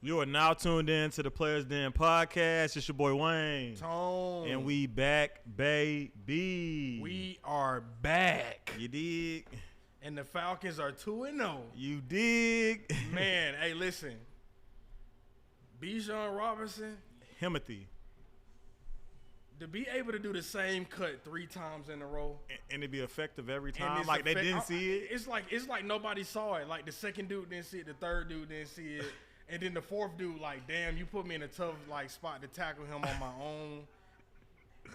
You are now tuned in to the Players Den podcast. It's your boy Wayne. Tone. And we back, baby. We are back. You dig? And the Falcons are 2-0. You dig? Man, hey, listen. Bijan Robinson. Himothy. To be able to do the same cut 3 times in a row. And it be effective every time. Like they didn't see it. It's like nobody saw it. Like the second dude didn't see it. The third dude didn't see it. And then the fourth dude, like, damn, you put me in a tough spot to tackle him on my own.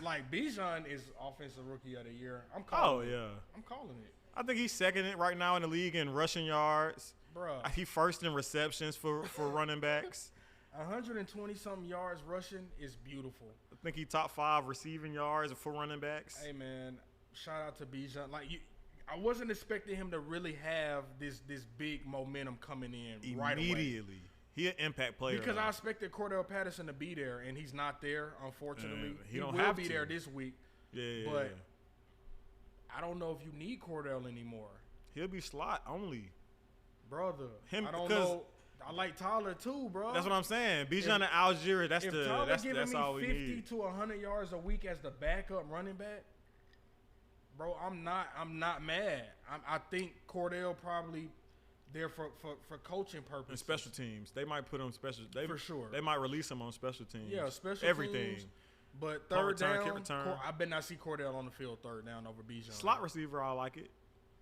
Like, Bijan is offensive rookie of the year. I'm calling it. I'm calling it. I think he's second right now in the league in rushing yards. Bruh. He first in receptions for running backs. 120-something yards rushing is beautiful. I think he top 5 receiving yards for running backs. Hey, man, shout out to Bijan. I wasn't expecting him to really have this big momentum coming in right away. Immediately. He an impact player. Because I expected Cordell Patterson to be there, and he's not there, unfortunately. He will be there this week. Yeah. But I don't know if you need Cordell anymore. He'll be slot only. Brother, I don't know. I like Tyler too, bro. That's what I'm saying. Bijan and Algier, that's all we need. 50 to 100 yards a week as the backup running back, bro, I'm not mad. I think Cordell probably there for coaching purposes. And special teams. They might put him special. For sure. They might release him on special teams. Yeah, special everything. teams. But third down, kick return. I bet not see Cordell on the field third down over Bijan. Slot receiver, I like it.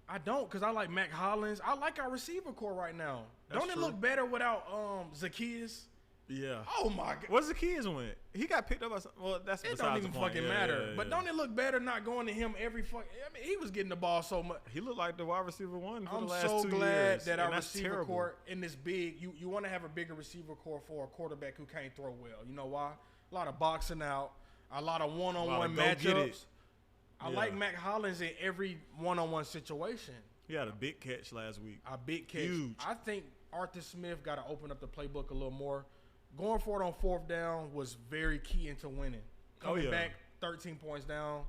I don't, because I like Mac Hollins. I like our receiver core right now. Don't it look better without Zacchaeus? Yeah. Oh, my God. What's Zacchaeus went? He got picked up by some, well, that's it besides don't even the point. fucking matter. But don't it look better not going to him every fucking – I mean, he was getting the ball so much. He looked like the wide receiver one for I'm the last 2 years. so glad that our receiver terrible. core in this big – you want to have a bigger receiver core for a quarterback who can't throw well. You know why? A lot of boxing out, a lot of one-on-one matchups. I like Mac Hollins in every one-on-one situation. He had a big catch last week. A big catch. Huge. I think Arthur Smith got to open up the playbook a little more. Going for it on fourth down was very key into winning. Coming back 13 points down,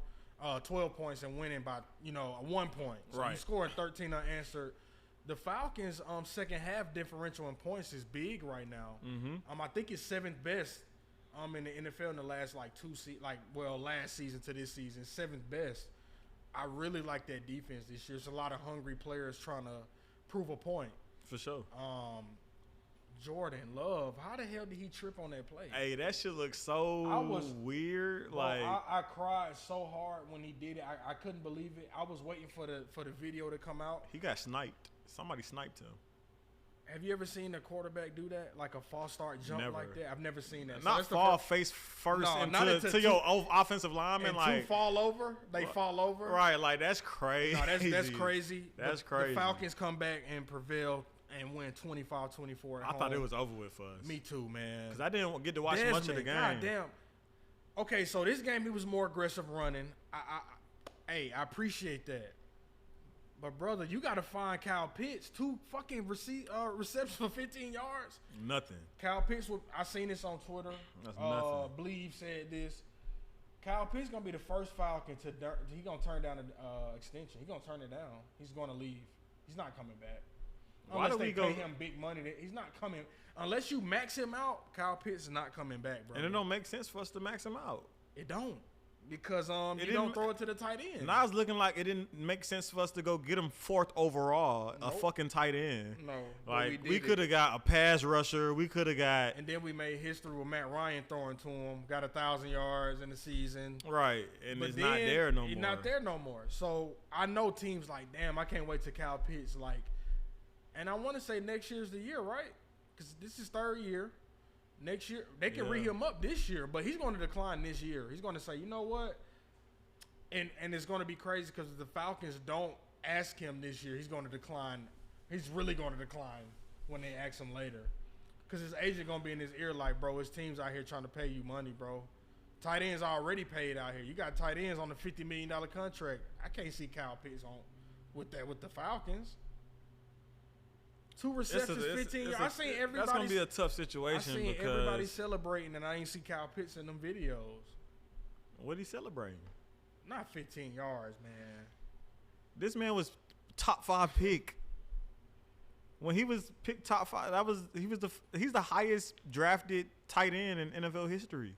12 points and winning by, 1 point. So you scored 13 unanswered. The Falcons' second half differential in points is big right now. Mm-hmm. I think it's 7th best in the NFL in the last last season to this season, 7th best. I really like that defense this year. There's a lot of hungry players trying to prove a point. For sure. Jordan Love, how the hell did he trip on that play? Hey, that shit looks so weird. Bro, I cried so hard when he did it. I couldn't believe it. I was waiting for the video to come out. He got sniped. Somebody sniped him. Have you ever seen a quarterback do that? Like a false start jump like that? I've never seen that. Not fall face first into your offensive lineman. And 2 fall over. They fall over. Right, like that's crazy. No, that's crazy. That's crazy. The Falcons come back and prevail and win 25-24 at home. I thought it was over with for us. Me too, man. Because I didn't get to watch much of the game. God damn. Okay, so this game he was more aggressive running. I appreciate that. But, brother, you got to find Kyle Pitts. 2 fucking receptions for 15 yards. Nothing. Kyle Pitts, I seen this on Twitter. That's nothing. Believe said this. Kyle Pitts going to be the first Falcon he going to turn down the extension. He going to turn it down. He's going to leave. He's not coming back. Unless they pay him big money. He's not coming. Unless you max him out, Kyle Pitts is not coming back, bro. And it don't make sense for us to max him out. It don't. Because you don't throw it to the tight end. Now it's looking like it didn't make sense for us to go get him 4th overall, a fucking tight end. No. Like, we could have got a pass rusher. We could have got. And then we made history with Matt Ryan throwing to him. Got 1,000 yards in the season. Right. And it's not there no more. He's not there no more. So I know teams like, damn, I can't wait to Kyle Pitts. And I want to say next year's the year, right? Because this is 3rd year. Next year, they can re him up this year, but he's going to decline this year. He's going to say, you know what? And it's going to be crazy because if the Falcons don't ask him this year, he's going to decline. He's really going to decline when they ask him later. Because his agent going to be in his ear like, bro, his team's out here trying to pay you money, bro. Tight ends already paid out here. You got tight ends on a $50 million contract. I can't see Kyle Pitts with the Falcons. 2 receptions, 15 yards. I seen everybody. That's gonna be a tough situation. I seen everybody celebrating, and I ain't see Kyle Pitts in them videos. What he celebrating? Not 15 yards, man. This man was top 5 pick. When he was picked top 5, he's the highest drafted tight end in NFL history.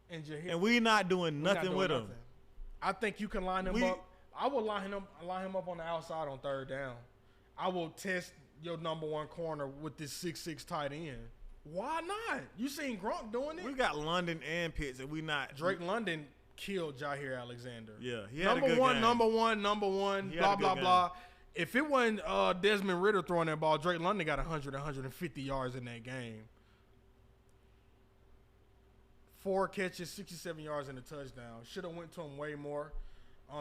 And we not doing nothing with him. I think you can line him up. I will line him up on the outside on third down. I will test your number one corner with this 6'6" tight end. Why not? You seen Gronk doing it? We got London and Pitts, and we not. Drake London killed Jair Alexander. Yeah, he had a good game. Number one, blah, blah, blah. If it wasn't Desmond Ridder throwing that ball, Drake London got 100, 150 yards in that game. 4 catches, 67 yards in a touchdown. Should have went to him way more.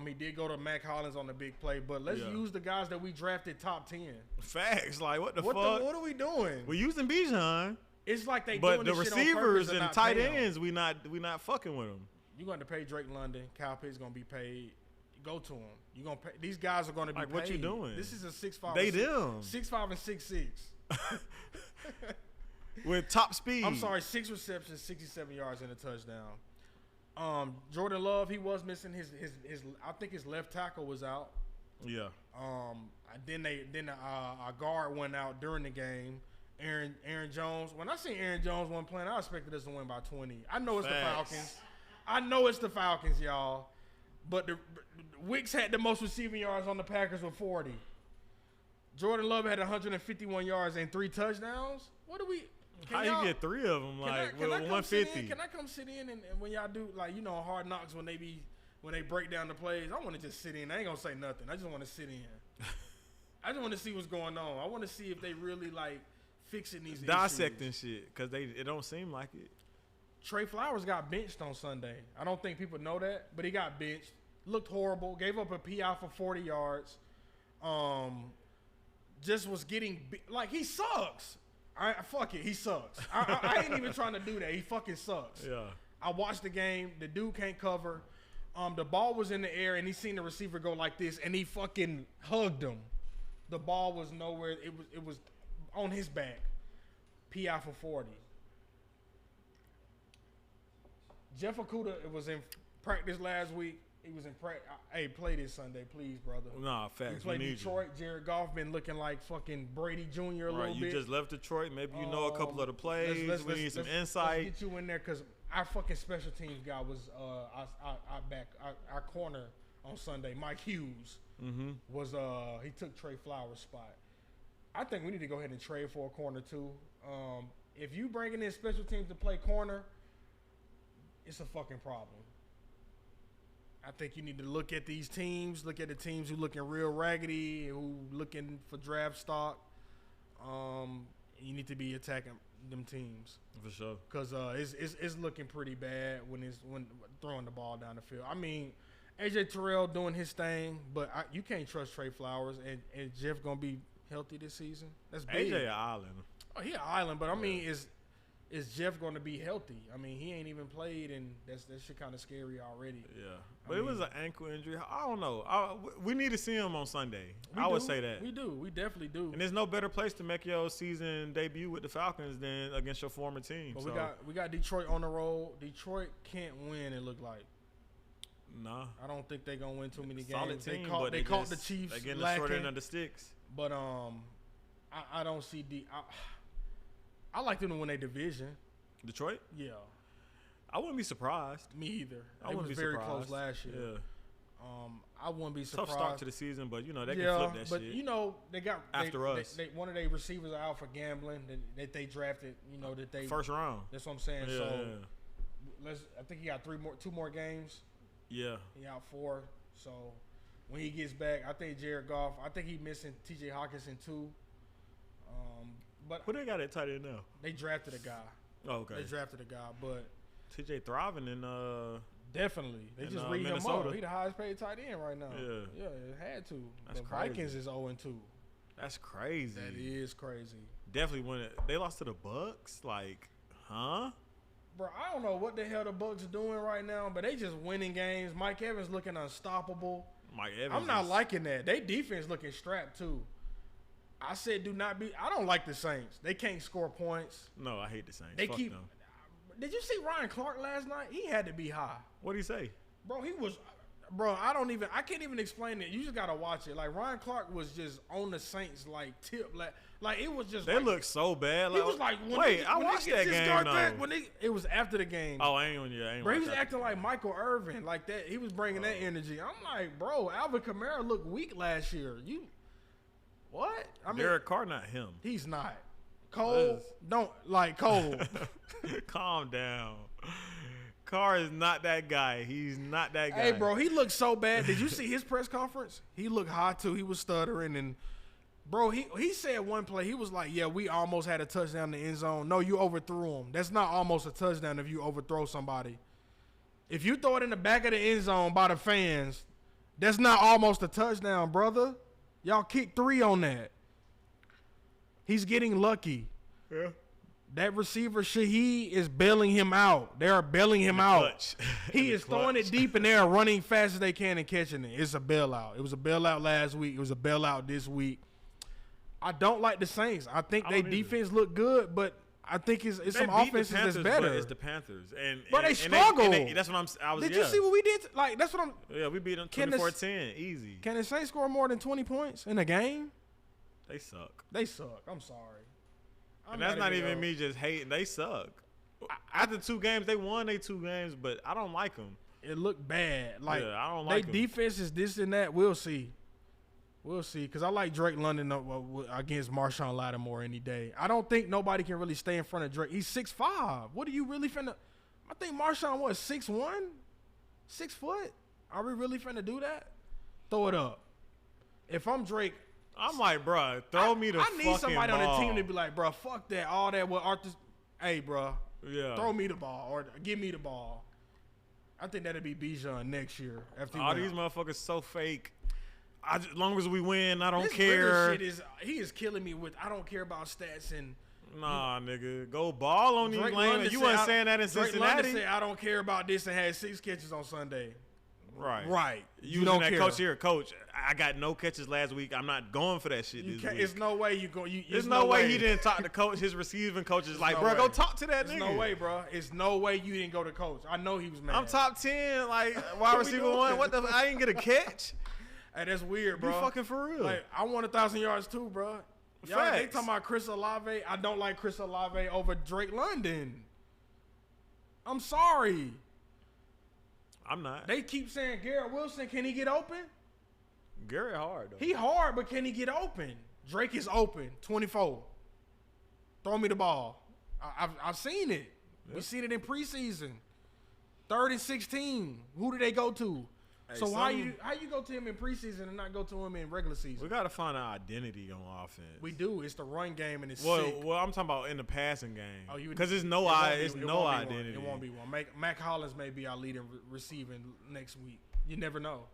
He did go to Mac Hollins on the big play, but let's use the guys that we drafted top 10. Facts, like what the fuck? What are we doing? We're using Bijan. It's like they but doing the this receivers shit on and tight ends, we not fucking with them. You're going to pay Drake London. Kyle Pitts going to be paid. Go to him. You gonna pay, these guys are going to be paid. What you doing? This is a 6'5". They them 6'5" and 6'6". With top speed. I'm sorry, 6 receptions, 67 yards and a touchdown. Jordan Love, he was missing his I think his left tackle was out. Yeah. Then our guard went out during the game. Aaron Jones. When I seen Aaron Jones wasn't playing, I expected us to win by 20. I know it's the Falcons. I know it's the Falcons, y'all. But the Wicks had the most receiving yards on the Packers with 40. Jordan Love had 151 yards and 3 touchdowns. What do we? How you get 3 of them? Like with 150? Can I come sit in and when y'all do Hard Knocks when they break down the plays, I want to just sit in. I ain't gonna say nothing. I just want to sit in. I just want to see what's going on. I want to see if they really fixing these dissecting issues. shit because it don't seem like it. Trey Flowers got benched on Sunday. I don't think people know that, but he got benched. Looked horrible. Gave up a PI for 40 yards. Just was getting he sucks. Fuck it, he sucks. I ain't even trying to do that. He fucking sucks. Yeah. I watched the game. The dude can't cover. The ball was in the air, and he seen the receiver go like this, and he fucking hugged him. The ball was nowhere. It was on his back. PI for 40. Jeff Okudah was in practice last week. He was in practice. Hey, play this Sunday, please, brother. Nah, facts. We played Detroit. Jared Goff been looking like fucking Brady Jr. a little bit. You just left Detroit. Maybe you know a couple of the plays. We need some insight. Let's get you in there because our fucking special teams guy was our corner on Sunday. Mike Hughes was he took Trey Flowers' spot. I think we need to go ahead and trade for a corner too. If you bringing in special teams to play corner, it's a fucking problem. I think you need to look at these teams, look at the teams who looking real raggedy, who looking for draft stock. You need to be attacking them teams for sure. Because it's looking pretty bad when throwing the ball down the field. I mean, AJ Terrell doing his thing, but you can't trust Trey Flowers and Jeff gonna be healthy this season. That's big. AJ Island. Oh, he an island, but I mean, is Jeff going to be healthy? I mean, he ain't even played, and that shit kind of scary already. Yeah, but it was an ankle injury. I don't know. We need to see him on Sunday. I would say that. We do. We definitely do. And there's no better place to make your season debut with the Falcons than against your former team. But we got Detroit on the road. Detroit can't win, it look like. Nah. I don't think they're going to win too many games. Solid team, they caught the Chiefs. They're getting the short end of the sticks. But I don't see I like them to win their division. Detroit? Yeah. I wouldn't be surprised. Me either. I wouldn't be very surprised. Close last year. Yeah. I wouldn't be surprised. Tough start to the season, but they can flip that shit. But they got after us. One of their receivers are out for gambling that they drafted. That they first round. That's what I'm saying. Yeah, so I think he got 2 more games. Yeah. He out 4. So when he gets back, I think Jared Goff. I think he missing T.J. Hawkinson too. But who they got at tight end now? They drafted a guy. Oh, okay. They drafted a guy, but T.J. thriving in definitely. They just read Minnesota. him up. He the highest paid tight end right now. Yeah, it had to. That's the crazy. Vikings is 0-2. That's crazy. That is crazy. Definitely when they lost to the Bucks. Like, huh? Bro, I don't know what the hell the Bucks are doing right now, but they just winning games. Mike Evans looking unstoppable. Mike Evans. I'm not liking that. They defense looking strapped too. I said do not be. I don't like the Saints. They can't score points. No, I hate the Saints. They Fuck keep. them. Did you see Ryan Clark last night? He had to be high. What did he say? Bro, he was. Bro, I can't even explain it. You just gotta watch it. Like Ryan Clark was just on the Saints like tip, like it was just. They look so bad. He was like, I watched that game though. It was after the game. Oh, I ain't. Bro, he was acting like Michael Irvin, like that. He was bringing that energy. I'm like, bro, Alvin Kamara looked weak last year. What? I mean, Derek Carr, not him. He's not. Cole, don't like Cole. Calm down. Carr is not that guy. He's not that guy. Hey, bro, he looked so bad. Did you see his press conference? He looked hot too. He was stuttering and, bro, he said one play. He was like, "Yeah, we almost had a touchdown in the end zone." No, you overthrew him. That's not almost a touchdown if you overthrow somebody. If you throw it in the back of the end zone by the fans, that's not almost a touchdown, brother. Y'all kicked 3 on that. He's getting lucky. Yeah. That receiver, Shaheed, is bailing him out. They are bailing him out. He is throwing it deep, and they are running fast as they can and catching it. It's a bailout. It was a bailout last week. It was a bailout this week. I don't like the Saints. I think their defense look good, but I think it's some offenses that's better. But it's the Panthers. But they struggle. That's what I was. Did you see what we did? Like, that's what I'm. Yeah, we beat them 24-10. Easy. Can the Saints score more than 20 points in a game? They suck. I'm sorry. And that's not even me just hating. They suck. After 2 games, they won their 2 games, but I don't like them. It looked bad. Like, I don't like them. Their defense is this and that. We'll see. Because I like Drake London against Marshawn Lattimore any day. I don't think nobody can really stay in front of Drake. He's 6'5". What are you really finna – I think Marshawn, 6'1"? 6 foot? Are we really finna do that? Throw it up. If I'm Drake – I'm like, bro, throw me the fucking ball. I need somebody on the team to be like, bro, fuck that, all that. What Arthur? Hey, bro, throw me the ball or give me the ball. I think that'll be Bijan next year. After all these motherfuckers so fake. As long as we win, I don't care. He is killing me with. I don't care about stats and. Nah, nigga, go ball on these lanes. You wasn't saying that in Cincinnati. Drake London said, I don't care about this and had 6 catches on Sunday. Right. You don't care. Coach here, coach. I got no catches last week. I'm not going for that shit this week. There's no way you go. There's no way he didn't talk to coach. His receiving coach is like, bro, go talk to that nigga. There's no way, bro. It's no way you didn't go to coach. I know he was mad. I'm top 10, like wide receiver 1. What the? I didn't get a catch. Hey, that's weird, bro. Be fucking for real. Like, I want 1,000 yards too, bro. Y'all, they talking about Chris Olave. I don't like Chris Olave over Drake London. I'm sorry. I'm not. They keep saying Garrett Wilson, can he get open? Garrett hard, though. He hard, but can he get open? Drake is open, 24. Throw me the ball. I've seen it. Yep. We've seen it in preseason. 3rd and 16. Who do they go to? Hey, so how you go to him in preseason and not go to him in regular season? We got to find an identity on offense. We do. It's the run game and it's sick. Well, I'm talking about in the passing game. Because it's no identity. It won't be one. Mac Hollins may be our leader receiving next week. You never know.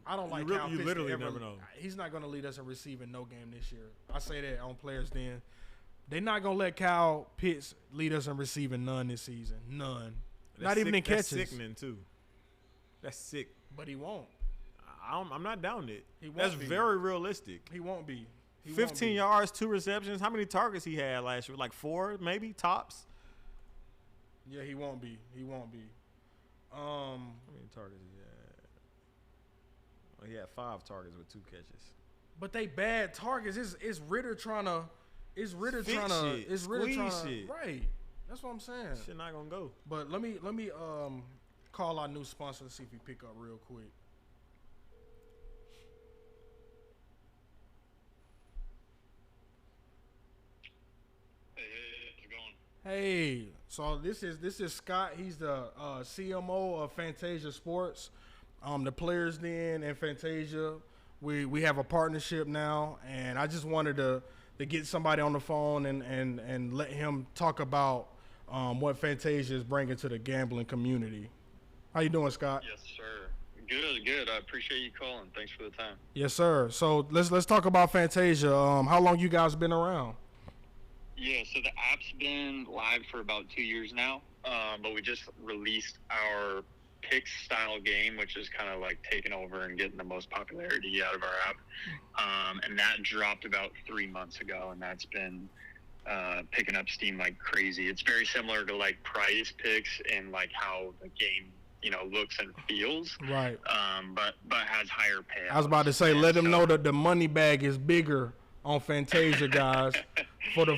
I don't like Kyle Pitts. You literally never know. He's not going to lead us in receiving no game this year. I say that on Players Den. They're not going to let Kyle Pitts lead us in receiving none this season. None. Not even in catches. That's sickening, too. That's sick. But he won't. I'm not down it. That's very realistic. He won't be. 15 yards, 2 receptions. How many targets he had last year? Like 4, maybe, tops? Yeah, he won't be. How many targets he had? Well, he had 5 targets with 2 catches. But they bad targets. It's Ritter trying to. It's Ritter trying to. It's Ritter trying to. Right. That's what I'm saying. Shit not gonna go. But let me call our new sponsor to see if we pick up real quick. Hey, how's it going? Hey, so this is Scott. He's the CMO of Fantasia Sports. The Players Den and Fantasia, we have a partnership now, and I just wanted to get somebody on the phone and let him talk about what Fantasia is bringing to the gambling community. How you doing, Scott? Yes, sir. Good. I appreciate you calling. Thanks for the time. Yes, sir. So let's talk about Fantasia. How long you guys been around? Yeah, so the app's been live for about 2 years now, but we just released our pick style game, which is kind of like taking over and getting the most popularity out of our app. And that dropped about 3 months ago, and that's been picking up steam like crazy. It's very similar to like Prize Picks and like how the game looks and feels. Right. But has higher payouts. I was about to say, let them know that the money bag is bigger on Fantasia, guys. For a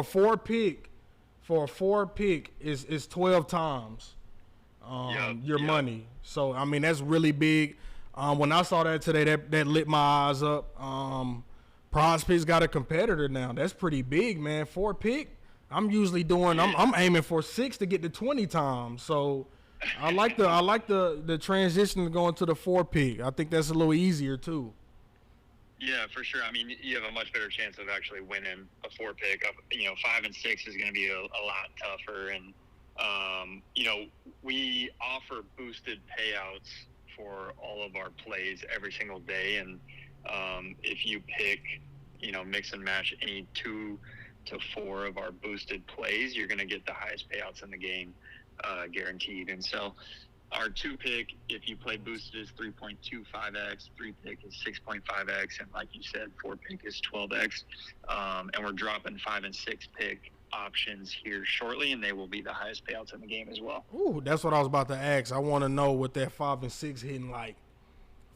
four pick is 12 times your money. So I mean that's really big. When I saw that today, that lit my eyes up. Prospects got a competitor now. That's pretty big, man. 4 pick. I'm usually doing. I'm aiming for 6 to get to 20 times. So I like the transition to going to the 4 pick. I think that's a little easier too. Yeah, for sure. I mean, you have a much better chance of actually winning a 4 pick. 5 and 6 is going to be a lot tougher. And, we offer boosted payouts for all of our plays every single day. And if you pick, mix and match any 2 to 4 of our boosted plays, you're going to get the highest payouts in the game, guaranteed. And so our 2 pick, if you play boosted, is 3.25x. 3 pick is 6.5x, and like you said, 4 pick is 12x. And we're dropping 5 and 6 pick options here shortly, and they will be the highest payouts in the game as well. Ooh, that's what I was about to ask. I want to know what that 5 and 6 hitting like.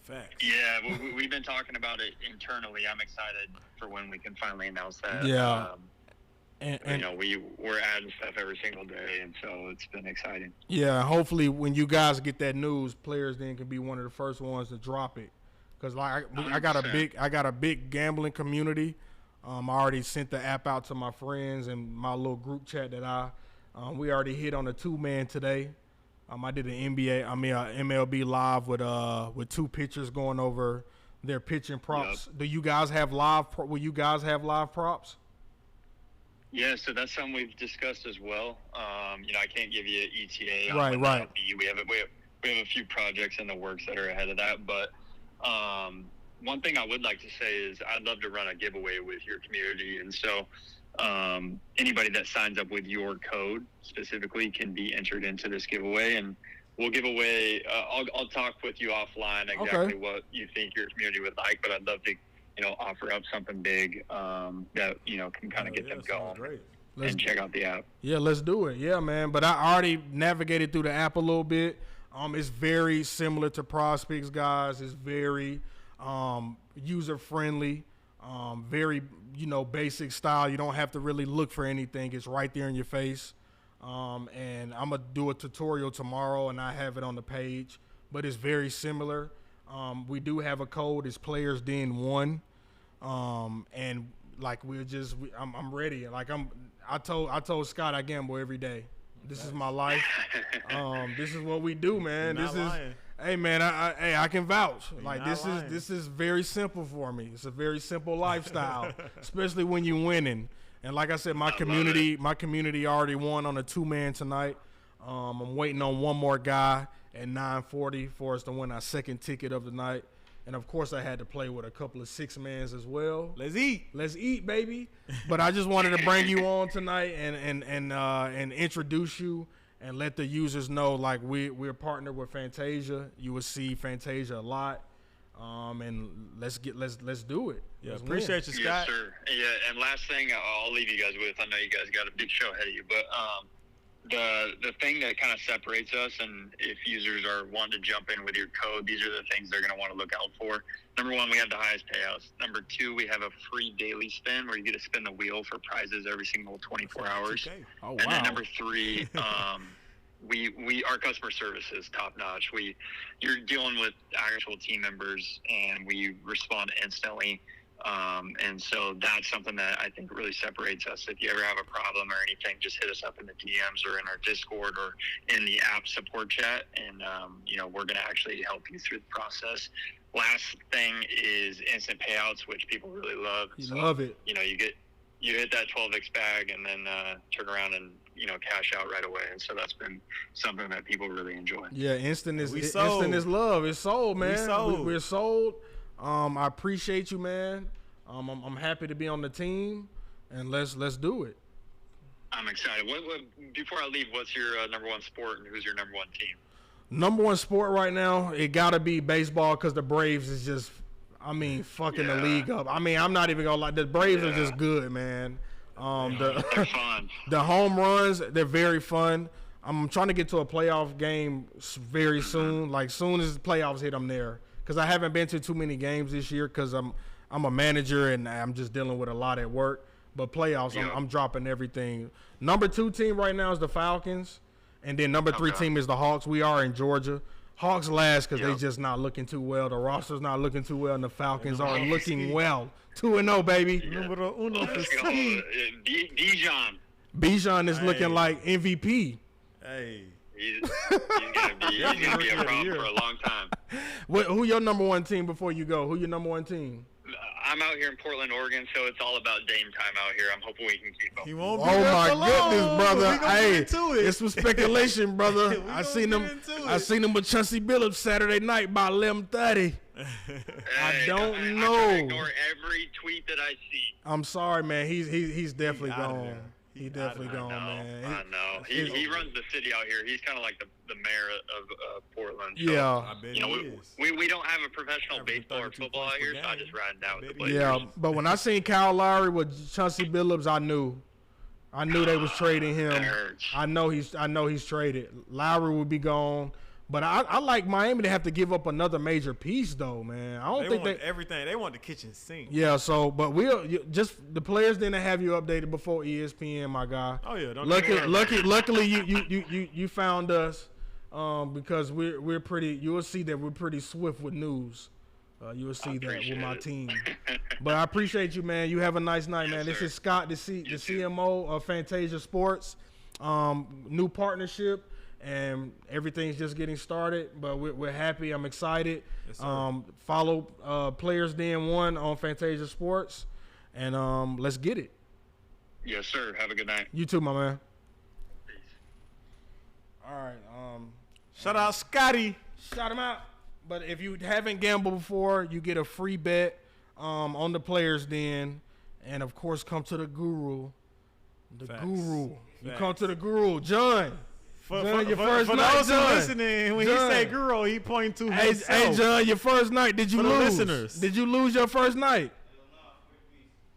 Facts. Yeah, we've been talking about it internally. I'm excited for when we can finally announce that. Yeah. And we're adding stuff every single day, and so it's been exciting. Yeah, hopefully when you guys get that news, players then can be one of the first ones to drop it, because I got a big gambling community. I already sent the app out to my friends and my little group chat that we already hit on a 2-man today. I did an MLB live with 2 pitchers going over their pitching props. Yep. Do you guys have will you guys have live props? Yeah, so that's something we've discussed as well. I can't give you an ETA. Right. We have a few projects in the works that are ahead of that, but one thing I would like to say is I'd love to run a giveaway with your community, and so anybody that signs up with your code specifically can be entered into this giveaway, and we'll give away. I'll talk with you offline exactly what you think your community would like, but I'd love to offer up something big that can kind of get them going and check out the app. Yeah, let's do it. Yeah, man. But I already navigated through the app a little bit. It's very similar to Prospects, guys. It's very user friendly, very basic style. You don't have to really look for anything. It's right there in your face. And I'm gonna do a tutorial tomorrow, and I have it on the page. But it's very similar. We do have a code. It's PlayersDen1. And like I'm ready. Like I told Scott I gamble every day. This is my life. This is what we do, man. Hey man, I can vouch. Like this is very simple for me. It's a very simple lifestyle, especially when you're winning. And like I said, my community already won on a 2-man tonight. I'm waiting on one more guy at 9:40 for us to win our 2nd ticket of the night. And of course, I had to play with a couple of 6-mans as well. Let's eat, baby. But I just wanted to bring you on tonight and introduce you and let the users know, like, we're partnered with Fantasia. You will see Fantasia a lot. And let's do it. Yeah, appreciate you, Scott. Yes, sir. Yeah, and last thing I'll leave you guys with. I know you guys got a big show ahead of you, but the thing that kind of separates us, and if users are wanting to jump in with your code, these are the things they're going to want to look out for. Number 1, we have the highest payouts. Number 2, we have a free daily spin where you get to spin the wheel for prizes every single 24 hours. Oh, wow. And then number 3, our customer service is top notch. You're dealing with actual team members, and we respond instantly. And so that's something that I think really separates us. If you ever have a problem or anything, just hit us up in the DMs or in our Discord or in the app support chat, and we're going to actually help you through the process. Last thing is instant payouts, which people really love. Love it. You hit that 12x bag and then turn around and cash out right away, and so that's been something that people really enjoy. Yeah, instant is love. It's sold, man. We're sold. I appreciate you, man. I'm happy to be on the team, and let's do it. I'm excited. Before I leave, what's your number 1 sport, and who's your number 1 team? Number 1 sport right now, it gotta be baseball, because the Braves is just, fucking the league up. I'm not even gonna lie, the Braves are just good, man. They're fun. The home runs, they're very fun. I'm trying to get to a playoff game very soon. Like soon as the playoffs hit, I'm there. Because I haven't been to too many games this year because I'm a manager and I'm just dealing with a lot at work. But playoffs, I'm dropping everything. Number 2 team right now is the Falcons. And then number 3 team is the Hawks. We are in Georgia. Hawks last because they just not looking too well. The roster's not looking too well, and the Falcons are looking well. 2-0, baby. Numero uno for Bijan. Bijan is looking like MVP. Hey. He's gonna be a problem for a long time. Who your number 1 team before you go? Who your number 1 team? I'm out here in Portland, Oregon, so it's all about Dame time out here. I'm hoping we can keep him. He won't be oh there my for long. goodness, brother! Hey, it's it. some speculation, brother. I seen him with Chauncey Billups Saturday night by 11:30. I don't know. I ignore every tweet that I see. I'm sorry, man. He's definitely gone. He definitely gone, man. I know. He runs the city out here. He's kind of like the mayor of Portland. So, yeah. I bet he is. We don't have a professional baseball or football out here, so I just riding down with the Blazers. Yeah, but when I seen Kyle Lowry with Chauncey Billups, I knew they was trading him. I know he's traded. Lowry would be gone. But I like Miami to have to give up another major piece, though, man. I don't think want everything. They want the kitchen sink. Yeah. So, but the players didn't have you updated before ESPN, my guy. Oh yeah. Luckily, you found us, because we're pretty. You will see that we're pretty swift with news. You will see that with my team. But I appreciate you, man. You have a nice night, man. This is Scott, the CMO of Fantasia Sports. New partnership. And everything's just getting started, but we're happy. I'm excited. Yes, Follow Players Den 1 on Fantasia Sports, and let's get it. Yes, sir. Have a good night. You too, my man. Peace. All right. Shout out Scotty. Shout him out. But if you haven't gambled before, you get a free bet on the Players Den, and of course, come to the Guru. You come to the Guru, John. For your first night, those who John. Listening, when John. he say Guru, he pointing to himself. Hey, John, your first night, did you For the lose? listeners. Did you lose your first night?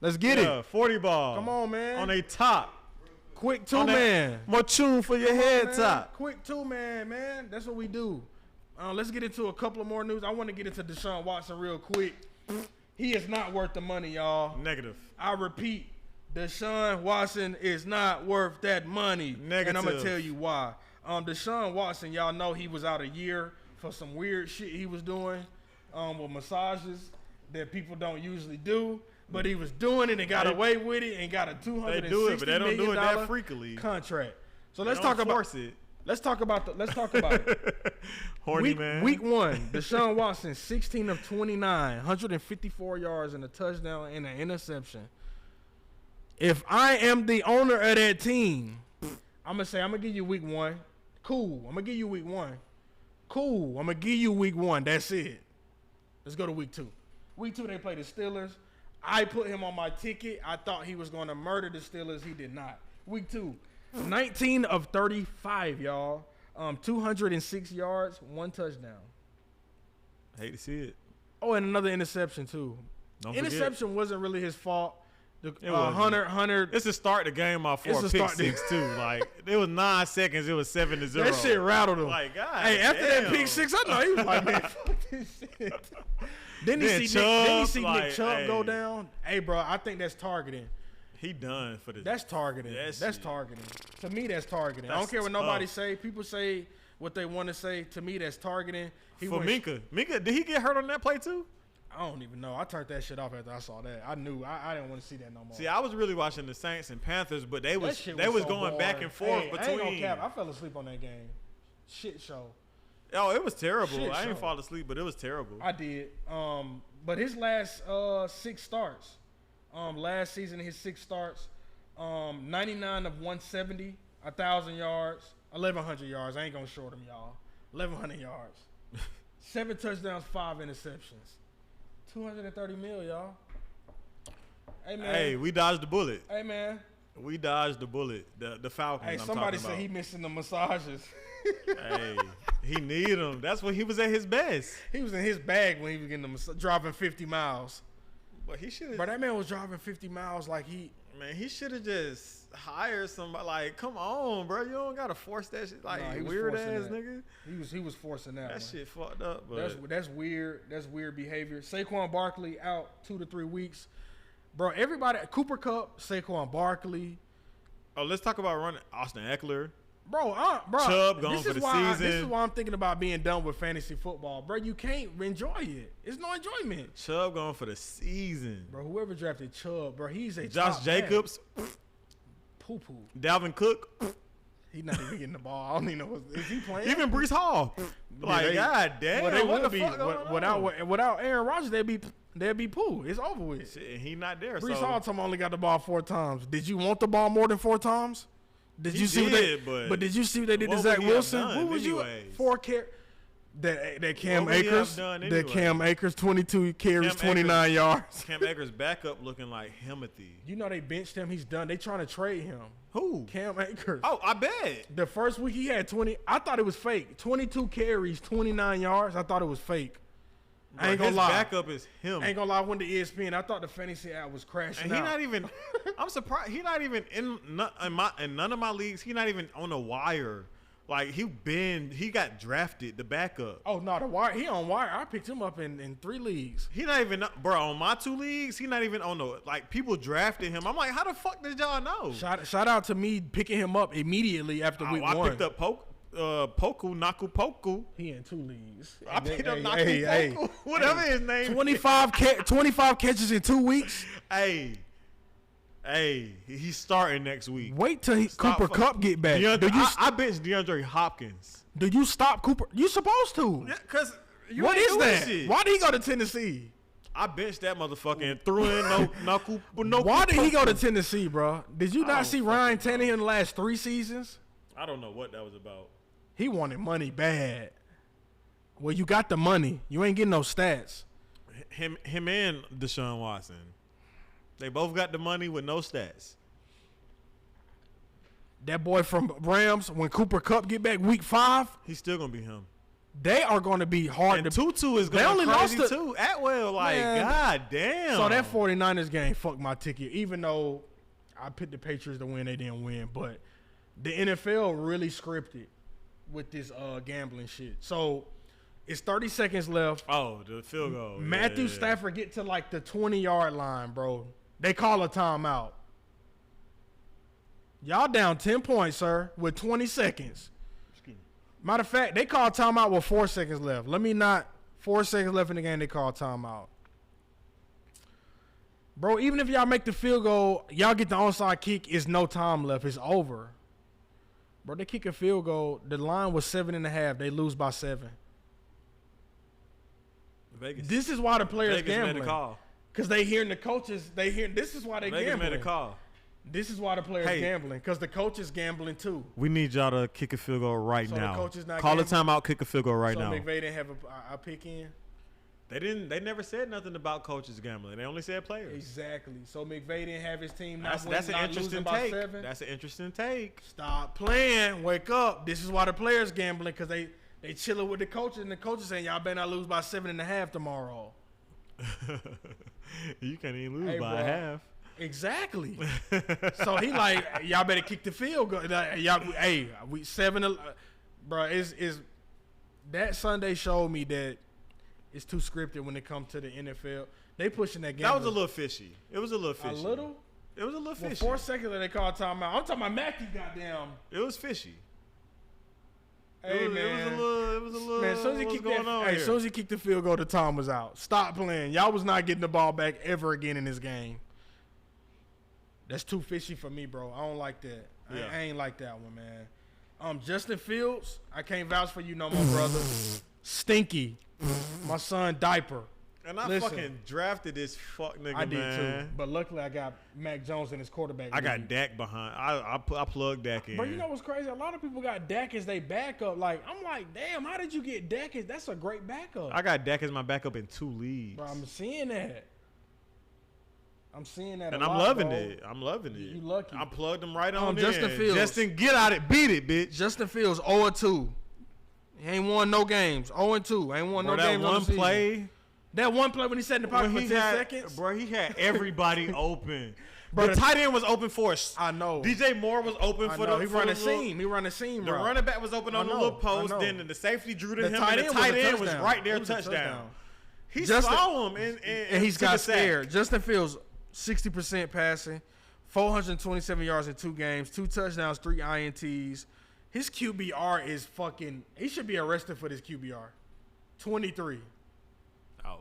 Let's get it. 40 ball. Come on, man. On a top. Quick 2-man. More tune for your head top. Quick 2-man, man. That's what we do. Let's get into a couple of more news. I want to get into Deshaun Watson real quick. He is not worth the money, y'all. Negative. I repeat, Deshaun Watson is not worth that money. Negative. And I'm going to tell you why. Deshaun Watson, y'all know he was out a year for some weird shit he was doing with massages that people don't usually do. But he was doing it and got away with it and got a $260 million They do it, but they don't do it that freakily. Contract. So let's talk about it. Let's talk about it. Horny man. Week 1, Deshaun Watson, 16 of 29, 154 yards and a touchdown and an interception. If I am the owner of that team, I'm going to give you week 1. Cool. I'm going to give you week 1. Cool. I'm going to give you week 1. That's it. Let's go to week 2. Week 2, they play the Steelers. I put him on my ticket. I thought he was going to murder the Steelers. He did not. Week 2, 19 of 35, y'all. 206 yards, 1 touchdown. Hate to see it. Oh, and another interception, too. Interception wasn't really his fault. Hunter. It's to start the game off for a pick six too. Like it was 9 seconds. It was 7-0. That shit rattled him. Like God. Hey, after damn. that pick six, I know he was like, man, fuck this shit. Then he see Nick Chubb go down. Hey, bro, I think that's targeting. He done for the. That's targeting. That's targeting. To me, that's targeting. I don't care what nobody say. People say what they want to say. To me, that's targeting. For Minka, did he get hurt on that play too? I don't even know. I turned that shit off after I saw that. I knew I didn't want to see that no more. See, I was really watching the Saints and Panthers, but they was so going boring. Back and forth between. I ain't gonna cap. I fell asleep on that game. Shit show. Oh, it was terrible. I didn't fall asleep, but it was terrible. I did. But his last 6 starts. Last season, his 6 starts. 99 of 170, 1,000 yards, 1,100 yards. I ain't gonna short him, y'all. 1,100 yards. 7 touchdowns, 5 interceptions. 230 mil, y'all. Hey, man. Hey, we dodged the bullet. Hey, man. We dodged the bullet. The Falcons. Hey, somebody said he missing the massages. Hey, he need them. That's when he was at his best. He was in his bag when he was driving 50 miles. But he should. But that man was driving 50 miles like he. Man, he should have just hired somebody. Like, come on, bro. You don't gotta force that shit. Like, weird ass nigga. He was forcing that. That shit fucked up. But that's weird. That's weird behavior. Saquon Barkley out 2 to 3 weeks, bro. Everybody, Cooper Kupp, Saquon Barkley. Oh, let's talk about running Austin Eckler. Bro, Chubb going for the season. This is why I'm thinking about being done with fantasy football, bro. You can't enjoy it. It's no enjoyment. Chubb going for the season, bro. Whoever drafted Chubb, bro, he's a Josh Jacobs, poo. Dalvin Cook. He's not even getting the ball. I don't even know. Is he playing? Even Breece Hall. Like, god damn. Well, they what would the be fuck without Aaron Rodgers. They'd be poo. It's over with. Shit, he not there. Breece so. Hall only got the ball 4 times. Did you want the ball more than 4 times? Did you see but did you see what they did to Zach Wilson? What was you 4 carries? That Cam Akers, that Cam Akers, 22 carries, 29 yards. Cam Akers backup looking like Himothy. You know they benched him. He's done. They trying to trade him. Who? Cam Akers. Oh, I bet. The first week he had 20. I thought it was fake. 22 carries, 29 yards. I thought it was fake. Bro, I ain't gonna lie. His backup is him. I ain't gonna lie. I went to ESPN. I thought the fantasy app was crashing. And he not even. I'm surprised. He not even in none of my leagues. He not even on the wire. Like he got drafted. The backup. Oh no, the wire. He on wire. I picked him up in 3 leagues. He not even, bro. On my 2 leagues, he not even on the. Like, people drafted him. I'm like, how the fuck did y'all know? Shout out to me picking him up immediately after week 1. I picked up Naku Poku. He in 2 leagues. I picked up Naku Poku. Whatever his name. 25 catches in 2 weeks. Hey, he's starting next week. Wait till Cooper Kupp get back. I benched DeAndre Hopkins. Do you stop Cooper? You supposed to. Yeah, cause what is that? Shit. Why did he go to Tennessee? I benched that motherfucker and threw in no. Why did he go to Tennessee, bro? Did you not see Ryan Tannehill in the last 3 seasons? I don't know what that was about. He wanted money bad. Well, you got the money. You ain't getting no stats. Him and Deshaun Watson. They both got the money with no stats. That boy from Rams, when Cooper Kupp get back week 5, he's still gonna be him. They are going to be hard. And Tutu is going to be crazy too. Atwell, like, man, god damn. So that 49ers game fucked my ticket. Even though I picked the Patriots to win, they didn't win. But the NFL really scripted with this gambling shit. So it's 30 seconds left. Oh, the field goal. Matthew Stafford get to like the 20-yard line, bro. They call a timeout. Y'all down 10 points, sir, with 20 seconds. Matter of fact, they call timeout with 4 seconds left. 4 seconds left in the game, they call timeout. Bro, even if y'all make the field goal, y'all get the onside kick, it's no time left. It's over. Bro, they kick a field goal. The line was 7.5. They lose by 7. Vegas. This is why the players gambling. Made a call. Because they hearing the coaches. This is why they Vegas gambling. Made a call. This is why the players gambling. Because the coaches gambling too. We need y'all to kick a field goal right now. The coaches not call a timeout, kick a field goal right now. So McVay didn't have a pick in? They never said nothing about coaches gambling. They only said players. Exactly. So McVay didn't have his team that's an interesting take. That's an interesting take. Stop playing. Wake up. This is why the players gambling, because they chilling with the coaches, and the coaches saying y'all better not lose by 7.5 tomorrow. You can't even lose by a half. Exactly. So he like, y'all better kick the field goal. We 7. Bro, is that Sunday showed me that it's too scripted when it comes to the NFL. They pushing that game. That was a little fishy. It was a little fishy. A little? It was a little fishy. 4 seconds they called timeout. I'm talking about Matthew, goddamn. It was fishy. Hey, man. It was a little. Man, as soon as he kicked the field goal, the time was out. Stop playing. Y'all was not getting the ball back ever again in this game. That's too fishy for me, bro. I don't like that. Yeah. I ain't like that one, man. Justin Fields, I can't vouch for you no more, brother. Stinky. My son, diaper. And I fucking drafted this fuck nigga, I did man. too. But luckily, I got Mac Jones in his quarterback. I got Dak behind. I plugged Dak in. But you know what's crazy? A lot of people got Dak as they backup. Like, I'm like, damn, how did you get Dak? That's a great backup. I got Dak as my backup in 2 leagues. Bro, I'm seeing that. And I'm loving it. I'm loving it. You lucky. I plugged him right on Justin in. Fields. Justin, get out it. Beat it, bitch. Justin Fields, 0-2. He ain't won no games. 0-2. Ain't won no games on the season. That one play when he sat in the pocket for 10 seconds. Bro, he had everybody open. The tight end was open for us. I know. DJ Moore was open for the. He run a seam. He run a seam. The running back was open on the little post. Then the safety drew to him. And the tight end was right there, touchdown. He saw him and he's got scared. Justin Fields, 60% passing, 427 yards in 2 games, 2 touchdowns, 3 INTs. His QBR is fucking. He should be arrested for this QBR. 23. Ouch.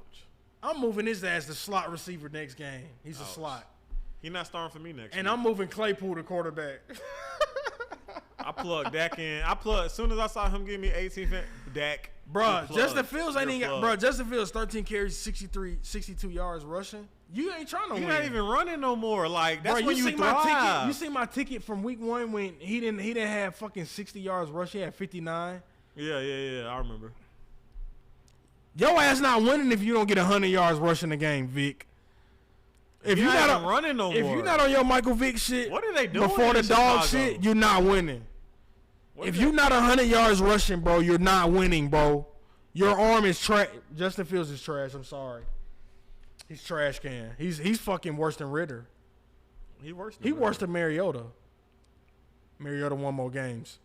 I'm moving his ass to slot receiver next game. He's a slot. He's not starting for me next And week. I'm moving Claypool to quarterback. I plugged Dak in. As soon as I saw him give me 18, Dak. Bruh, Justin Fields ain't even got. Bruh, Justin Fields 13 carries, 62 yards rushing. You ain't trying to win. You're not even running no more. Like that's when you thrive. You see my ticket from week 1 when he didn't have fucking 60 yards rushing. He had 59. Yeah. I remember. Your ass not winning if you don't get 100 yards rushing the game, Vic. If you're not running no more. If you're not on your Michael Vick shit, what are they doing before the dog shit? You're not winning. If you're not 100 yards rushing, bro, you're not winning, bro. Your arm is trash. Justin Fields is trash. I'm sorry. He's trash can. He's fucking worse than Ritter. He worse than Mariota. Mariota won more games.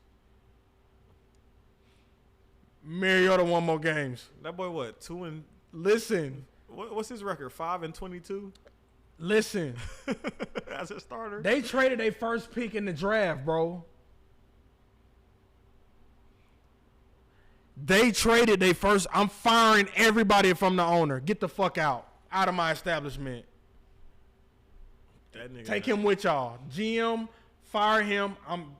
That boy what? 2 and listen. What's his record? 5-22. Listen. As a starter. They traded their first pick in the draft, bro. They traded their first. I'm firing everybody from the owner. Get the fuck out of my establishment. That nigga Take him with y'all. GM, fire him. I'm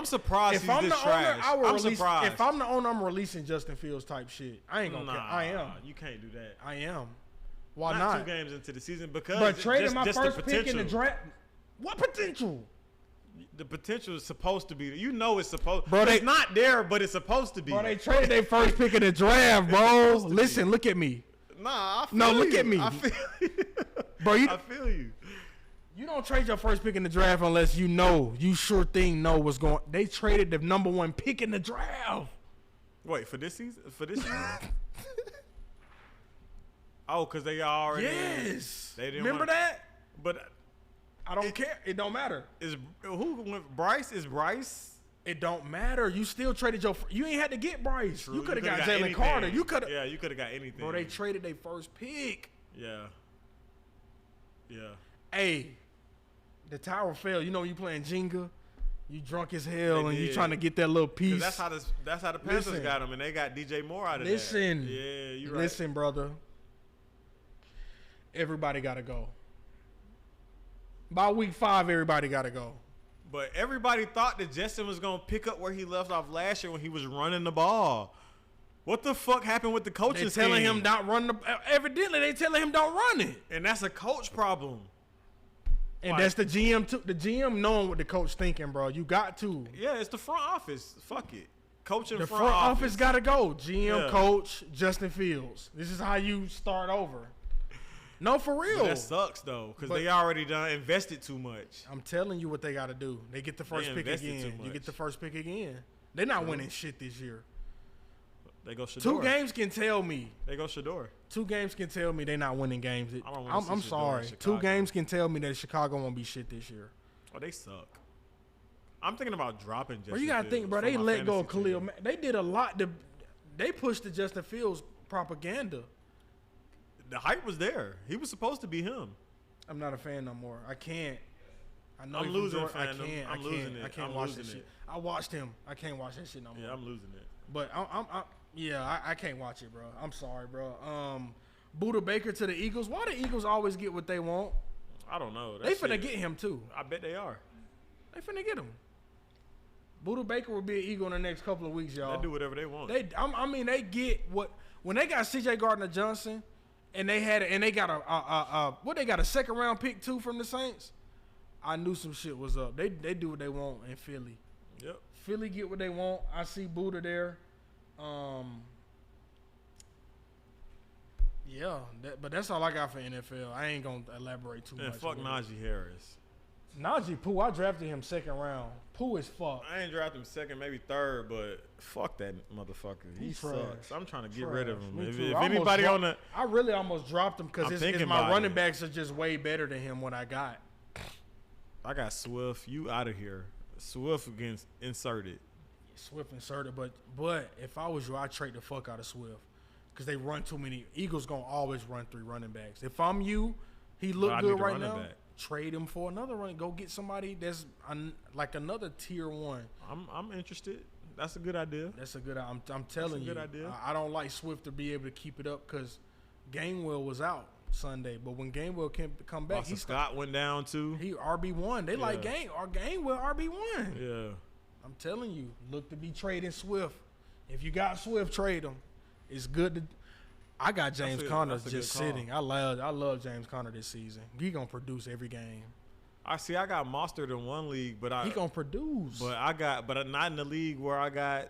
surprised. If I'm the owner, I'm surprised. If I'm the owner, I'm releasing Justin Fields type shit. I ain't gonna care. I am. You can't do that. I am. Why not? 2 games into the season because. But trading my first pick in the draft. What potential? The potential is supposed to be. It's supposed. Bro, it's not there, but it's supposed to be. Bro, they traded their first pick in the draft, bro. Listen, look at me. Nah, I feel you. Look at me. I feel you. Bro, I feel you. You don't trade your first pick in the draft unless you know what's going. They traded the number 1 pick in the draft. Wait, for this season? Oh, because they already. Yes. They didn't remember that? But I don't care. It don't matter. Who went? Bryce? Is Bryce? It don't matter. You still traded your. You ain't had to get Bryce. True. You could have got Jalen Carter. You could have. Yeah, you could have got anything. Bro, they traded their first pick. Yeah. Hey, the tower fell. You know when you playing Jenga, you drunk as hell and you trying to get that little piece. That's how the Panthers got him, and they got DJ Moore out of that. Yeah, you right. Listen, brother. Everybody got to go. By week 5, everybody got to go. But everybody thought that Justin was going to pick up where he left off last year when he was running the ball. What the fuck happened with the coaching scheme? They telling him not run the. Evidently, they telling him don't run it, and that's a coach problem. And that's the GM too. The GM knowing what the coach thinking, bro. You got to. Yeah, it's the front office. Fuck it. Coaching the front office got to go. GM, coach, Justin Fields. This is how you start over. No, for real. But that sucks though, because they already invested too much. I'm telling you what they got to do. They get the first pick again. You get the first pick again. They're not winning shit this year. They go Shador. 2 games can tell me. They go Shador. 2 games can tell me they're not winning games. I'm sorry. 2 Chicago. games can tell me that Chicago won't be shit this year. Oh, they suck. I'm thinking about dropping Justin Fields. You got to think, bro. They let go of Khalil Mack. They did a lot. They pushed the Justin Fields propaganda. The hype was there. He was supposed to be him. I'm not a fan no more. I can't. I know I'm losing fandom. I'm losing it. I can't watch that shit. I watched him. I can't watch that shit no more. Yeah, I'm losing it. But I can't watch it, bro. I'm sorry, bro. Buda Baker to the Eagles. Why the Eagles always get what they want? I don't know. They finna get him too. I bet they are. They finna get him. Buda Baker will be an Eagle in the next couple of weeks, y'all. They do whatever they want. They get what when they got C.J. Gardner-Johnson, and they got a 2nd round pick too from the Saints. I knew some shit was up. They do what they want in Philly. Yep. Philly get what they want. I see Buda there. Yeah, but that's all I got for NFL. I ain't gonna elaborate too much. And fuck Najee Harris. Najee Pooh, I drafted him second round. Pooh is fuck. I ain't drafted him second, maybe third, but fuck that motherfucker. He sucks. I'm trying to get rid of him. If anybody on the, I really almost dropped him because my running backs are just way better than him. What I got Swift. You out of here. Swift against inserted. Swift inserted, but if I was you, I'd trade the fuck out of Swift because they run too many. Eagles gonna always run 3 running backs. If I'm you, he look good right now. Trade him for another run. Go get somebody that's like another tier 1. I'm interested. That's a good idea. That's a good. I'm telling you. Good idea. I don't like Swift to be able to keep it up because Gainwell was out Sunday, but when Gainwell can come back, Scott went down too. He RB1. They like Gainwell RB1. Yeah. I'm telling you, look to be trading Swift. If you got Swift, trade him. It's good to. I got James Conner just sitting. I love James Conner this season. He gonna produce every game. I got Mostert in one league, but he gonna produce. But not in the league where I got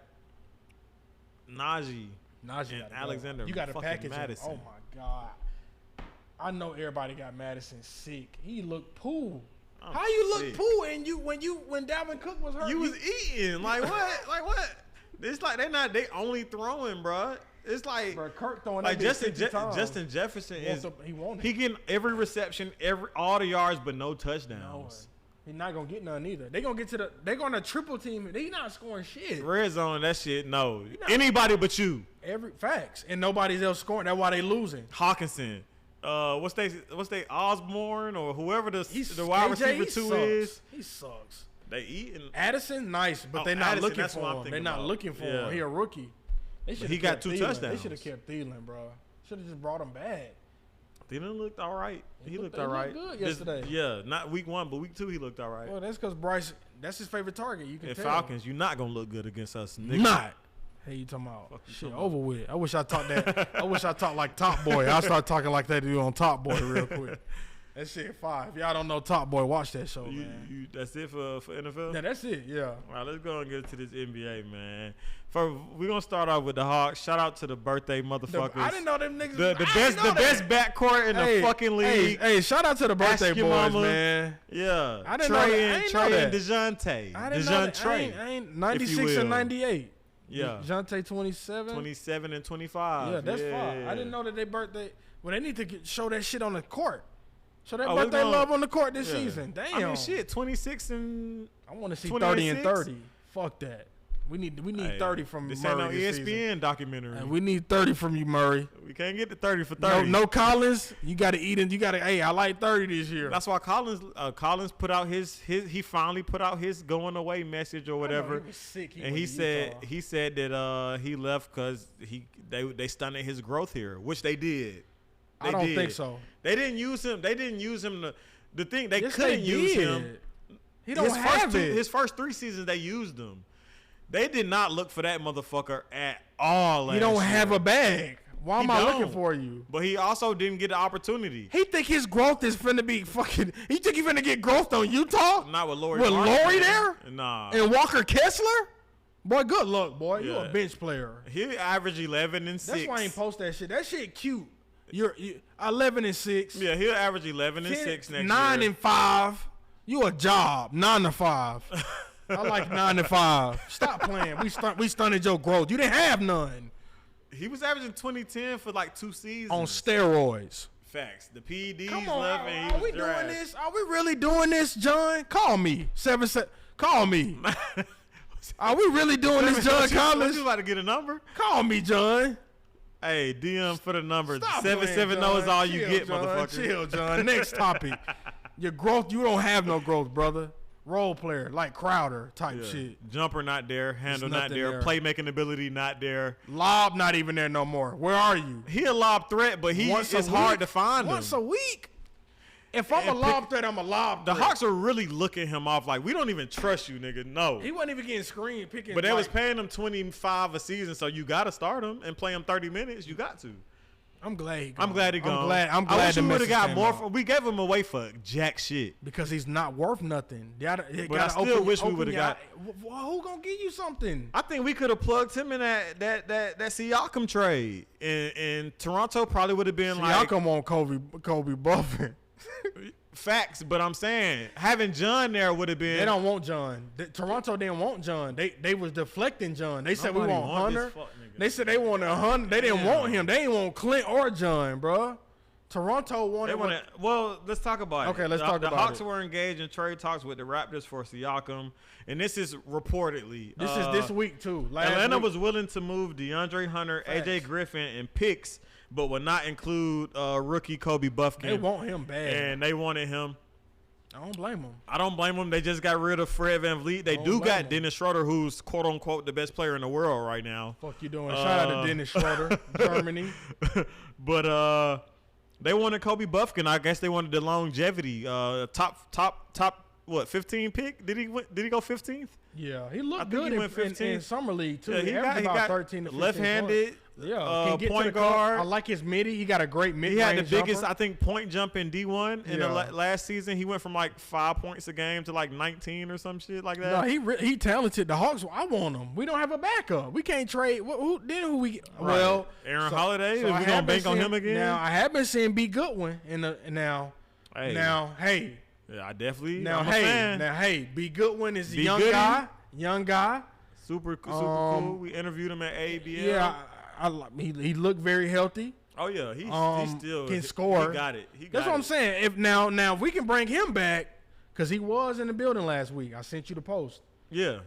Najee and Alexander. You got to package Madison. Oh my God! I know everybody got Madison sick. He looked Pooh. How you look Pooh and when Dalvin Cook was hurt? You was eating like what? Like what? It's like they only throwing, bro. It's like Kirk throwing like Justin Jefferson he getting every reception, all the yards, but no touchdowns. He's not gonna get none either. They're gonna triple team him. They not scoring shit. Red zone, that shit. No, anybody but you. Facts, and nobody's else scoring. That's why they losing. Hawkinson, what's they Osborne or whoever the wide receiver 2 is. He sucks. They eating. Addison nice, but they're not looking for him. They're not looking for him. He a rookie. He got 2 touchdowns. They should have kept Thielen, bro. Should have just brought him back. Thielen looked all right. He looked all right. Good yesterday. Not week 1, but week 2 he looked all right. Well, that's because Bryce. That's his favorite target. You can tell. Falcons, you're not gonna look good against us, nigga. Not. Hey, you talking about shit over with? I wish I talked that. I wish I talked like Top Boy. I'll start talking like that dude on Top Boy real quick. That shit 5. If y'all don't know Top Boy, watch that show, man. That's it for NFL? Yeah, that's it, yeah. All right, let's go and get to this NBA, man. We're going to start off with the Hawks. Shout out to the birthday motherfuckers. I didn't know them niggas. The best backcourt in the fucking league. Hey, shout out to the birthday boys, mama. Man. Yeah. I didn't know that. Trey and DeJounte. I didn't know that. I ain't 96 and 98. Yeah. DeJounte 27. 27 and 25. Yeah, that's fine. I didn't know that they birthday. Well, they need to show that shit on the court. So that birthday love on the court this season. Damn. I mean, shit, 26 and I want to see 30 and 30. Fuck that. We need 30 from Murray. This ain't no ESPN season. Documentary. We need 30 from you, Murray. We can't get the 30 for 30. No Collins. You got to eat and you got to. Hey, I like 30 this year. That's why Collins put out his. He finally put out his going away message or whatever. He was sick. He said that he left because they stunted his growth here, which they did. I don't think so. They didn't use him. They didn't use him to. The thing they couldn't use him. He don't have it. His first 3 seasons they used him. They did not look for that motherfucker at all. He don't have a bag. Why am I looking for you? But he also didn't get the opportunity. He think his growth is finna be fucking. He think he finna get growth on Utah? Not with Laurie. With Laurie there? Nah. And Walker Kessler? Boy, good luck, boy. You a bench player. He averaged 11 and 6. That's why I ain't post that shit. That shit cute. You're 11 and 6. Yeah, he'll average 11 and 6 next year. 9 and 5. You a job. 9 to 5. I like 9 to 5. Stop playing. We stunted your growth. You didn't have none. He was averaging 2010 for like 2 seasons. On steroids. Facts. The PEDs Come on, left and are we doing this? Are we really doing this, John? Call me. Call me. Are we really doing this, John Collins? You about to get a number? Call me, John. Hey, DM for the number. Stop 770 is all you get, John. motherfucker. Chill, John. Next topic. Your growth, you don't have no growth, brother. Role player, like Crowder type shit. Jumper not there. Handle not there. Playmaking ability not there. Lob not even there no more. Where are you? He a lob threat, but it's hard to find him. Once a week? If I'm a lob threat, I'm a lob threat. The Hawks are really looking him off like, we don't even trust you, nigga. No. He wasn't even getting screened. But they was paying him $25 a season, so you got to start him and play him 30 minutes. You got to. I'm glad he gone. I'm glad he gone. I'm glad I wish we would have got more. Out. We gave him away for jack shit. Because he's not worth nothing. But I still wish we would have got. Who gonna give you something? I think we could have plugged him in that Siakam trade. And Toronto probably would have been Siakam on Kobe Buffett. Facts, but I'm saying having John there would have been. They don't want John. Toronto didn't want John. They was deflecting John. They said we want Hunter. They said they wanted Hunter. They didn't want him. They didn't want Clint or John, bro. Toronto wanted. Well, let's talk about it. Okay, let's talk about it. The Hawks were engaged in trade talks with the Raptors for Siakam, and this is reportedly. This is this week too. Atlanta was willing to move DeAndre Hunter, Facts. AJ Griffin, and picks, but would not include rookie Kobe Buffkin. They want him bad, and they wanted him. I don't blame them. I don't blame them. They just got rid of Fred VanVleet. They do got Dennis Schroeder, who's quote unquote the best player in the world right now. Fuck you doing? Shout out to Dennis Schroeder, Germany. But they wanted Kobe Buffkin. I guess they wanted the longevity. Top. What 15 pick? Did he go 15th? Yeah, he looked good in summer league too. Yeah, he got 13 to 15 left-handed. Points. Yeah, point guard. I like his midi. He got a great mid. He had the biggest, I think, point jump in D1 in the last season. He went from like 5 points a game to like 19 or some shit like that. No, he talented. The Hawks, I want him. We don't have a backup. We can't trade. Who we? Right. Well, Aaron Holiday. So we gonna bank on him again? Now I have been seeing B Goodwin now. Hey. Yeah, I definitely. B Goodwin is a young guy. Super cool. We interviewed him at ABL. Yeah, he looked very healthy. Oh yeah, he still can score. He got it. That's what I'm saying. If now if we can bring him back, because he was in the building last week. I sent you the post. Yeah,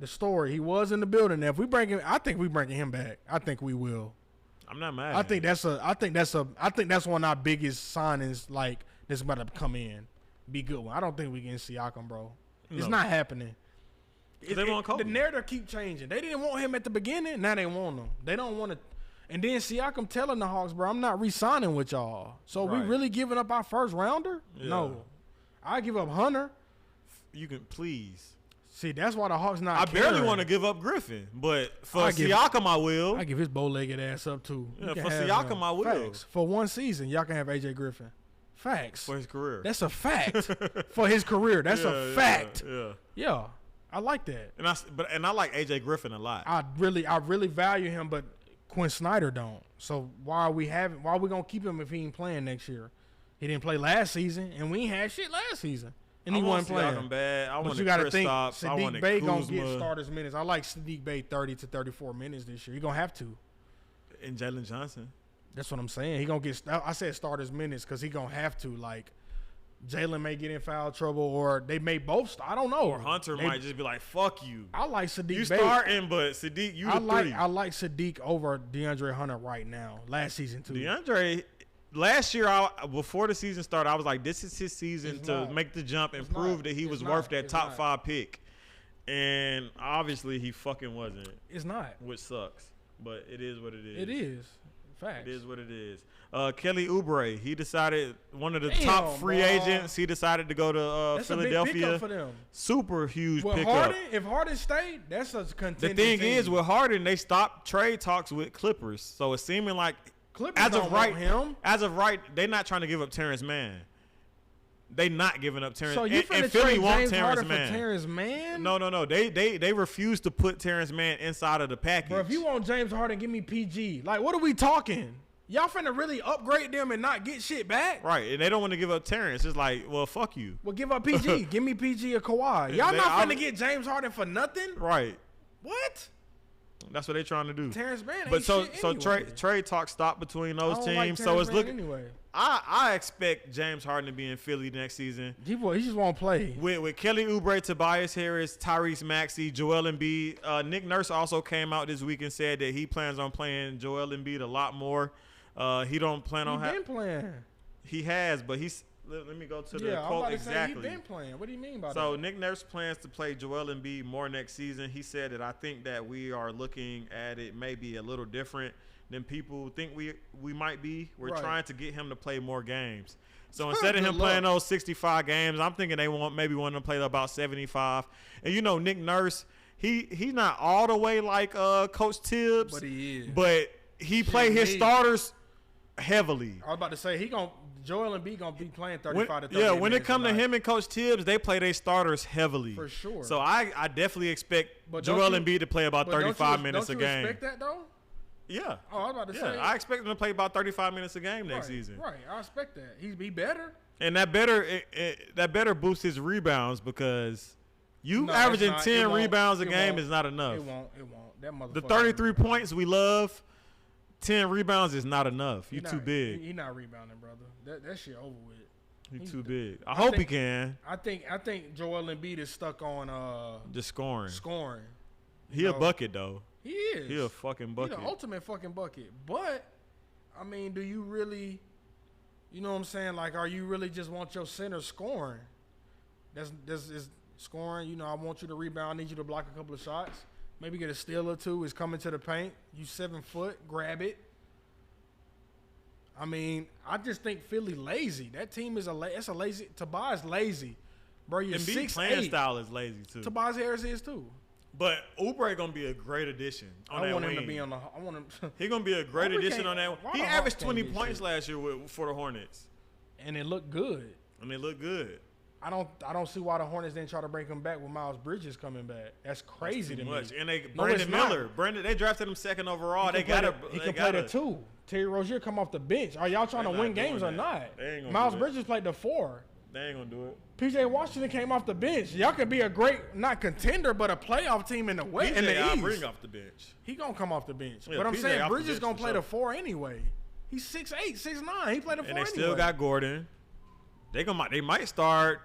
the story. He was in the building. Now if we bring him, I think we bringing him back. I think we will. I'm not mad. I think that's one of our biggest signings. Like that's about to come in. Be good one. I don't think we can Siakam, bro. It's not happening. They want Kobe. The narrative keep changing. They didn't want him at the beginning. Now they want him. They don't want to. And then Siakam telling the Hawks, bro, I'm not re-signing with y'all. So we really giving up our first rounder? Yeah. No. I give up Hunter. You can please. See, that's why the Hawks not I barely want to give up Griffin, but for Siakam I will. I give his bow-legged ass up too. Yeah, for Siakam I will. Facts. For one season, y'all can have AJ Griffin. Facts. For his career. That's a fact. For his career. That's a fact. Yeah. I like that. And I like AJ Griffin a lot. I really value him, but Quinn Snyder don't. So why are we gonna keep him if he ain't playing next year? He didn't play last season, and we ain't had shit last season. And he wasn't playing. Bad. I want you got to think Kristaps. Sadiq Bey gonna get starters minutes. I like Sadiq Bey 30 to 34 minutes this year. He gonna have to. And Jalen Johnson. That's what I'm saying. He gonna get. I said starters minutes because he gonna have to. Like Jalen may get in foul trouble, or they may both. I don't know. Or Hunter might just be like, "Fuck you." I like Sadiq. You Bey. starting, but Sadiq, you the three. I like Sadiq over DeAndre Hunter right now. Last season too. DeAndre. Last year, before the season started, I was like, "This is his season to make the jump and prove that he was worth that top 5 pick." And obviously, he fucking wasn't. It's not, which sucks. But it is what it is. It is. Facts. It is what it is. Kelly Oubre, he decided one of the top free agents. He decided to go to that's Philadelphia. A big pickup for them. Super huge pickup. Harden, if Harden stayed, that's a contending. The thing is, with Harden, they stopped trade talks with Clippers, so it's seeming like Clippers don't want him. As of right, they're not trying to give up Terrence Mann. They not giving up Terrence. So you finna Philly trade want James Terrence Harden Mann. for Terrence Mann? No. They refuse to put Terrence Mann inside of the package. Bro, if you want James Harden, give me PG. Like, what are we talking? Y'all finna really upgrade them and not get shit back? Right, and they don't want to give up Terrence. It's like, well, fuck you. Well, give up PG. Give me PG or Kawhi. Y'all not finna get James Harden for nothing? Right. What? That's what they trying to do. Terrence Mann ain't but so shit anyway. trade talk stopped between those teams. Like so it's looking. Anyway. I expect James Harden to be in Philly next season. He just won't play. With Kelly Oubre, Tobias Harris, Tyrese Maxey, Joel Embiid. Nick Nurse also came out this week and said that he plans on playing Joel Embiid a lot more. He don't plan on having. He been playing. He has, but he's. Let me go to the quote exactly. He been playing. What do you mean by that? So Nick Nurse plans to play Joel Embiid more next season. He said that I think that we are looking at it maybe a little different than people think we might be. We're trying to get him to play more games. So instead of him playing those 65 games, I'm thinking they want him to play about 75. And you know, Nick Nurse, he's not all the way like Coach Tibbs, but he is. But he play his starters heavily. I was about to say Joel Embiid gonna be playing 35 to 30. Yeah, when it come to him and Coach Tibbs, they play their starters heavily. For sure. So I definitely expect Joel Embiid to play about 35 minutes a game. Don't you expect that though? Yeah. Oh, I was about to say. I expect him to play about 35 minutes a game next season. Right. I expect that. He'd be better. And that better boost his rebounds because averaging 10 rebounds a game is not enough. It won't. That motherfucker. The 33 points we love, 10 rebounds is not enough. You too big. He not rebounding, brother. That shit over with. He's too big. I hope he can. I think Joel Embiid is stuck on just scoring. He a bucket though. He is. He a fucking bucket. He the ultimate fucking bucket. But I mean, do you really? You know what I'm saying? Like, are you really just want your center scoring? That's is scoring. You know, I want you to rebound. I need you to block a couple of shots. Maybe get a steal or two. Is coming to the paint. You 7 foot. Grab it. I mean, I just think Philly lazy. That team is it's a lazy. Tobias lazy, bro. You're 6'8". Playing style is lazy too. Tobias Harris is too. But Oubre gonna be a great addition on that wing. I want him to be on the. I want him. He gonna be a great addition on that. He averaged 20 points last year for the Hornets, and it looked good. I don't see why the Hornets didn't try to bring him back with Miles Bridges coming back. That's crazy to me. And Brandon Miller. They drafted him second overall. He can play the 2. Terry Rozier come off the bench. Are y'all trying to win games or not? Miles Bridges played the 4. They ain't gonna do it. PJ Washington came off the bench. Y'all could be a great, not contender, but a playoff team in the West. In the East. Bring off the bench. He gonna come off the bench. Yeah, but I'm saying Bridges gonna play the 4 anyway. He's 6'8", 6'9". He played the 4 anyway. And they still got Gordon. They might start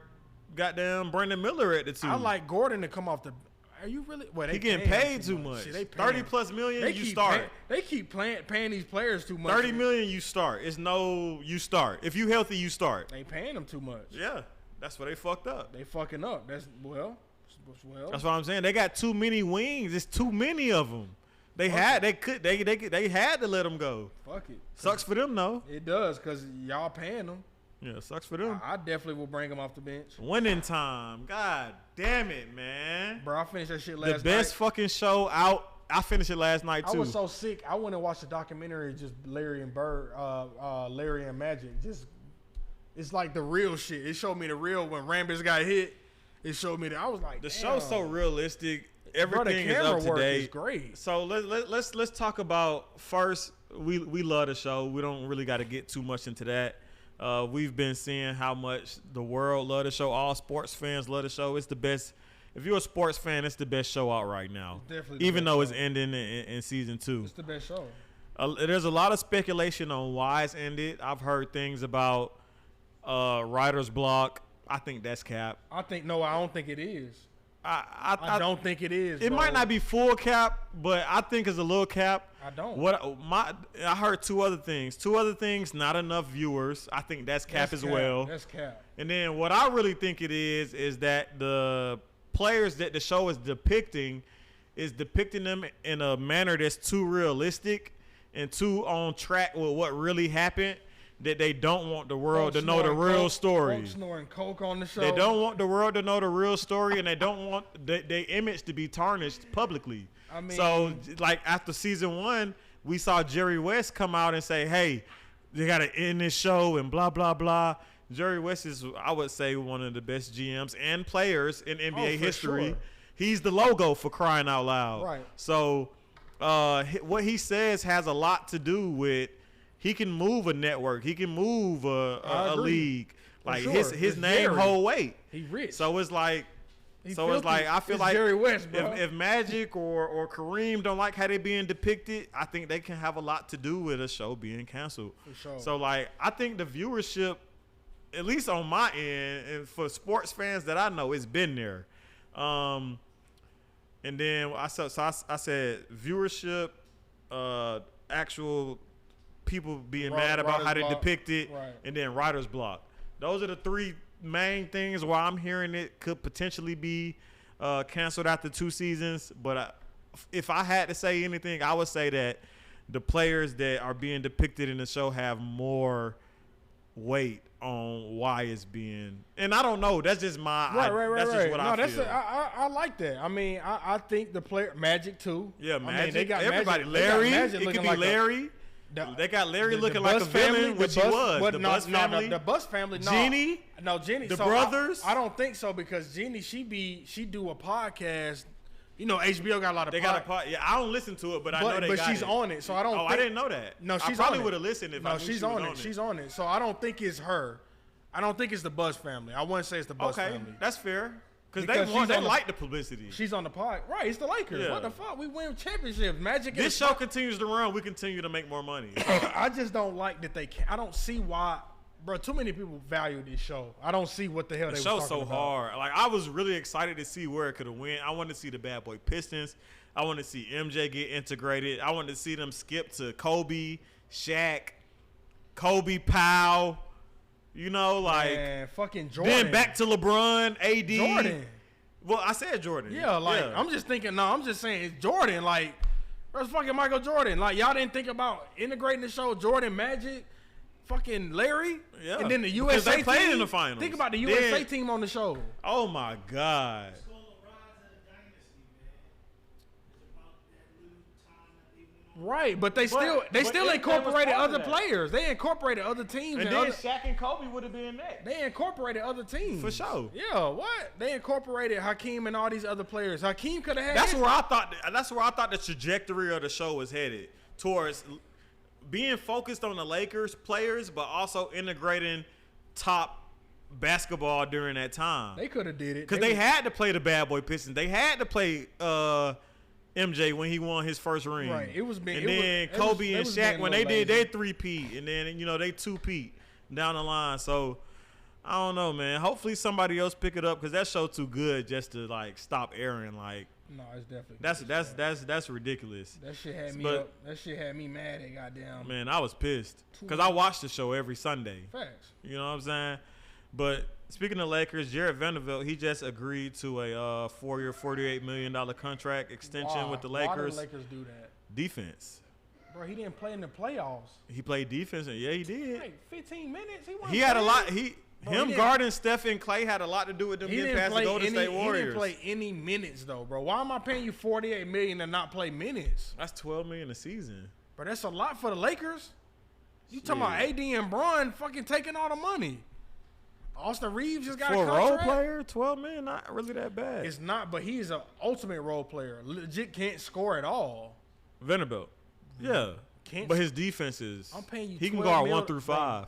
goddamn Brandon Miller at the 2. I like Gordon to come off the. Are you really? Well, he getting paid too much. See, $30+ million. You start. They keep paying these players too much. $30 million. You start. You start. If you healthy, you start. They paying them too much. Yeah, that's where they fucked up. They fucking up. That's what I'm saying. They got too many wings. It's too many of them. They had to let them go. Fuck it. Sucks for them though. It does because y'all paying them. Yeah, sucks for them. I definitely will bring him off the bench. Winning time. God damn it, man. Bro, I finished that shit last night. The best fucking show out. I finished it last night, too. I was so sick. I went and watched the documentary, just Larry and Magic. It's like the real shit. It showed me the real when Rambis got hit. It showed me that. I was like, the show's so realistic. Everything is up to date. Is great. So let's talk about first. We love the show. We don't really got to get too much into that. We've been seeing how much the world love the show. All sports fans love the show. It's the best. If you're a sports fan, it's the best show out right now. Definitely. Even though it's ending in season 2. It's the best show. There's a lot of speculation on why it's ended. I've heard things about writer's block. I think that's cap. I don't think it is. I don't think it is. It might not be full cap, but I think it's a little cap. I don't. I heard 2 other things. 2 other things, not enough viewers. I think that's cap as well. That's cap. And then what I really think it is that the players that the show is depicting them in a manner that's too realistic and too on track with what really happened. That they don't want the world to know the real story. Folks snoring coke on the show. They don't want the world to know the real story, and they don't want their image to be tarnished publicly. I mean, so like after season 1, we saw Jerry West come out and say, "Hey, they got to end this show," and blah blah blah. Jerry West is, I would say, one of the best GMs and players in NBA history. Sure. He's the logo for crying out loud. Right. So what he says has a lot to do with. He can move a network. He can move a league. Like his name hold weight. He rich. So it's like I feel like Jerry West, bro. If Magic or Kareem don't like how they being depicted, I think they can have a lot to do with a show being canceled. For sure. So like I think the viewership, at least on my end, and for sports fans that I know, it's been there. And then I said viewership, actual people being mad about how they depict it, right. And then writer's block. Those are the 3 main things why I'm hearing it could potentially be canceled after 2 seasons. But if I had to say anything, I would say that the players that are being depicted in the show have more weight on why it's being. And I don't know. That's just my. That's just what I feel. I like that. I mean, I think the player Magic too. Yeah, Magic. I mean, they got everybody. Magic, Larry. Magic it could be like Larry. They got Larry looking like a villain, which he was. The Bus family. The Bus family. No. Jeannie. No, Jeannie. The brothers. I don't think so because Jeannie, she do a podcast. You know, HBO got a lot of. They got a podcast. Yeah, I don't listen to it, but I know they got it. But she's on it, so I don't. I didn't know that. No, she's I probably would have listened if I knew she's she was on it. She's on it, so I don't think it's her. I don't think it's the Buzz family. I wouldn't say it's the Buzz family. Okay, that's fair. Because They like the publicity. She's on the pod. Right, it's the Lakers. Yeah. What the fuck? We win championships. Magic. This show continues to run. We continue to make more money. I just don't like that they can't. I don't see why. Bro, too many people value this show. I don't see what the hell they were talking about. The show's so hard. Like, I was really excited to see where it could have went. I wanted to see the Bad Boy Pistons. I wanted to see MJ get integrated. I wanted to see them skip to Kobe, Shaq, Kobe, Powell. You know, like. Man, fucking Jordan. Then back to LeBron, AD. Jordan. Well, I said Jordan. Yeah, like, I'm just thinking, I'm just saying it's Jordan. Like, where's fucking Michael Jordan? Like, y'all didn't think about integrating the show Jordan, Magic, fucking Larry? Yeah. And then the USA they played team. in the finals. Think about the USA team on the show. Oh, my God. Right, but they still incorporated other players. They incorporated other teams. And then Shaq and Kobe would have been next. They incorporated other teams. For sure. Yeah, what? They incorporated Hakeem and all these other players. Hakeem could have had That's where I thought the trajectory of the show was headed, towards being focused on the Lakers players, but also integrating top basketball during that time. They could have did it. Because they had to play the Bad Boy Pistons. They had to play MJ when he won his first ring. Right. It was being, and then Kobe and Shaq when they did their 3-peat, and then they 2-peat down the line. So I don't know, man. Hopefully somebody else pick it up, because that show too good just to like stop airing. Like, no, it's definitely that's ridiculous. That shit had me up. That shit had me mad at goddamn. Man, I was pissed because I watched the show every Sunday. Facts. You know what I'm saying? But speaking of Lakers, Jared Vanderbilt, he just agreed to a 4-year, $48 million contract extension with the Lakers. Why did the Lakers do that? Defense. Bro, he didn't play in the playoffs. He played defense, and yeah, he did. Like 15 minutes. He had a lot. Him guarding Steph and Clay had a lot to do with them getting past the Golden State Warriors. He didn't play any minutes though, bro. Why am I paying you $48 million and not play minutes? That's $12 million a season. Bro, that's a lot for the Lakers. You talking about AD and Bron fucking taking all the money? Austin Reeves just got a contract. For a role player, $12 million, not really that bad. It's not, but he's an ultimate role player. Legit can't score at all. Vanderbilt, yeah, but his defense is. I'm paying you. He can guard 1 through 5.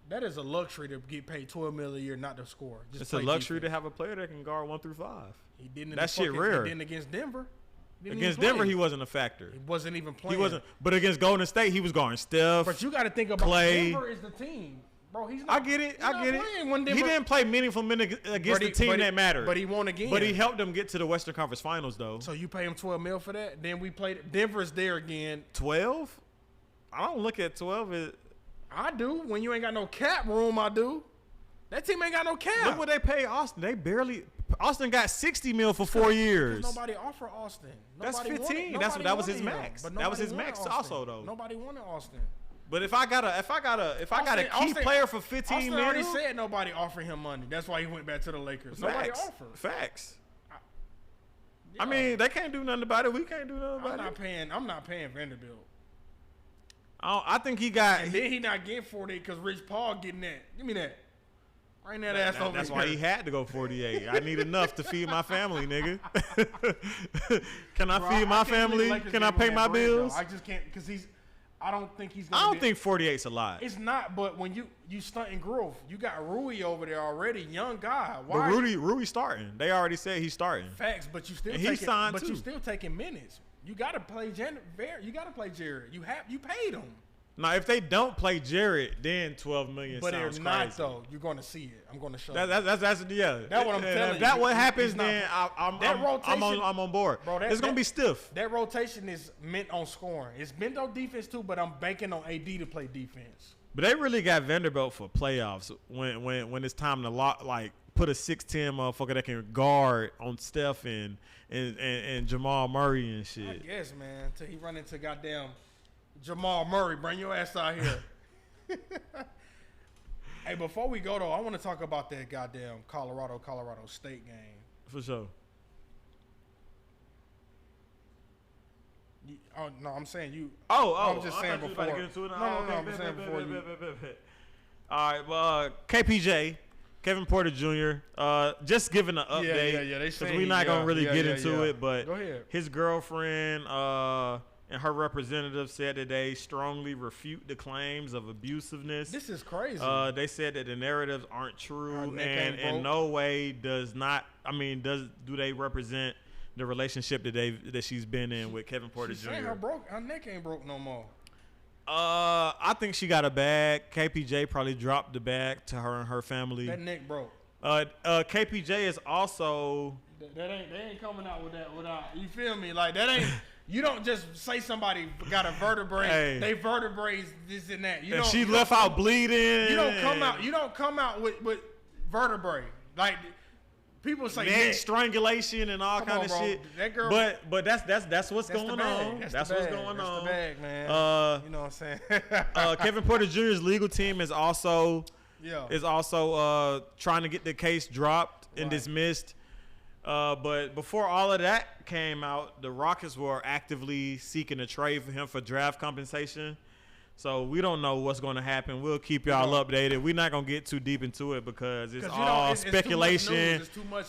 That is a luxury to get paid $12 million a year not to score. It's a luxury to have a player that can guard 1 through 5. He didn't. That shit rare. He didn't against Denver. Against Denver, he wasn't a factor. He wasn't even playing. He wasn't. But against Golden State, he was guarding Steph. But you got to think about Clay. Denver is the team. Bro, he's not. I get it. He didn't play meaningful minutes against the team that mattered. But he won again. But he helped them get to the Western Conference Finals, though. So you pay him $12 million for that? Then we played. Denver's there again. 12? I don't look at 12 I do. When you ain't got no cap room, I do. That team ain't got no cap. Look what they pay Austin. Austin got $60 million for 4 years. Nobody offered Austin. That's 15. That was his max. That was his max also, though. Nobody wanted Austin. But if I got a key player for 15 million, already said nobody offered him money. That's why he went back to the Lakers. Nobody offered. Facts. I mean, they can't do nothing about it. We can't do nothing about it. I'm not paying Vanderbilt. I think he got. And then he not getting 40 because Rich Paul getting that. Give me that. Bring that ass over. That's why he had to go 48. I need enough to feed my family, nigga. Can I feed my family? Can I pay my bills? I just can't because he's. I don't think he's. I don't think 48's a lot. It's not, but when you stunting growth, you got Rui over there already, young guy. Why? But Rui starting. They already said he's starting. Facts, but you still. He's signed too. You still taking minutes. You got to play You got to play Jared. You paid him. Now, if they don't play Jared, then $12 million. But sounds they're not crazy. though. You're going to see it. I'm going to show. That's yeah. That's what I'm telling you. If that what happens, then I'm on board. Bro, it's gonna be stiff. That rotation is meant on scoring. It's meant on defense too, but I'm banking on AD to play defense. But they really got Vanderbilt for playoffs when it's time to put a 6'10" motherfucker that can guard on Steph and Jamal Murray and shit. I guess, man, until he run into goddamn Jamal Murray, bring your ass out here. Hey, before we go though, I want to talk about that goddamn Colorado State game. For sure. Oh no, I'm saying you. I'm just saying before. No, I'm saying before you. All right, well, KPJ, Kevin Porter Jr. Just giving an update. Yeah. Because we're not gonna really get into it, but go ahead. His girlfriend and her representative said that they strongly refute the claims of abusiveness. This is crazy. They said that the narratives aren't true, and in no way do they represent the relationship that she's been in with Kevin Porter Jr. Her neck ain't broke no more. I think she got a bag. KPJ probably dropped the bag to her and her family. That neck broke. KPJ is also. They ain't coming out with that without. You feel me? Like that ain't. You don't just say somebody got a vertebrae. Hey. They vertebrae this and that. And she left out bleeding. You don't come out. You don't come out with vertebrae. Like people say neck strangulation and all kind of shit. That girl. But that's what's going on. That's what's going on. That's the bag, man. You know what I'm saying? Kevin Porter Jr.'s legal team is also trying to get the case dropped and dismissed. But before all of that came out, the Rockets were actively seeking a trade for him for draft compensation. So we don't know what's going to happen. We'll keep y'all updated. We're not going to get too deep into it because it's all speculation,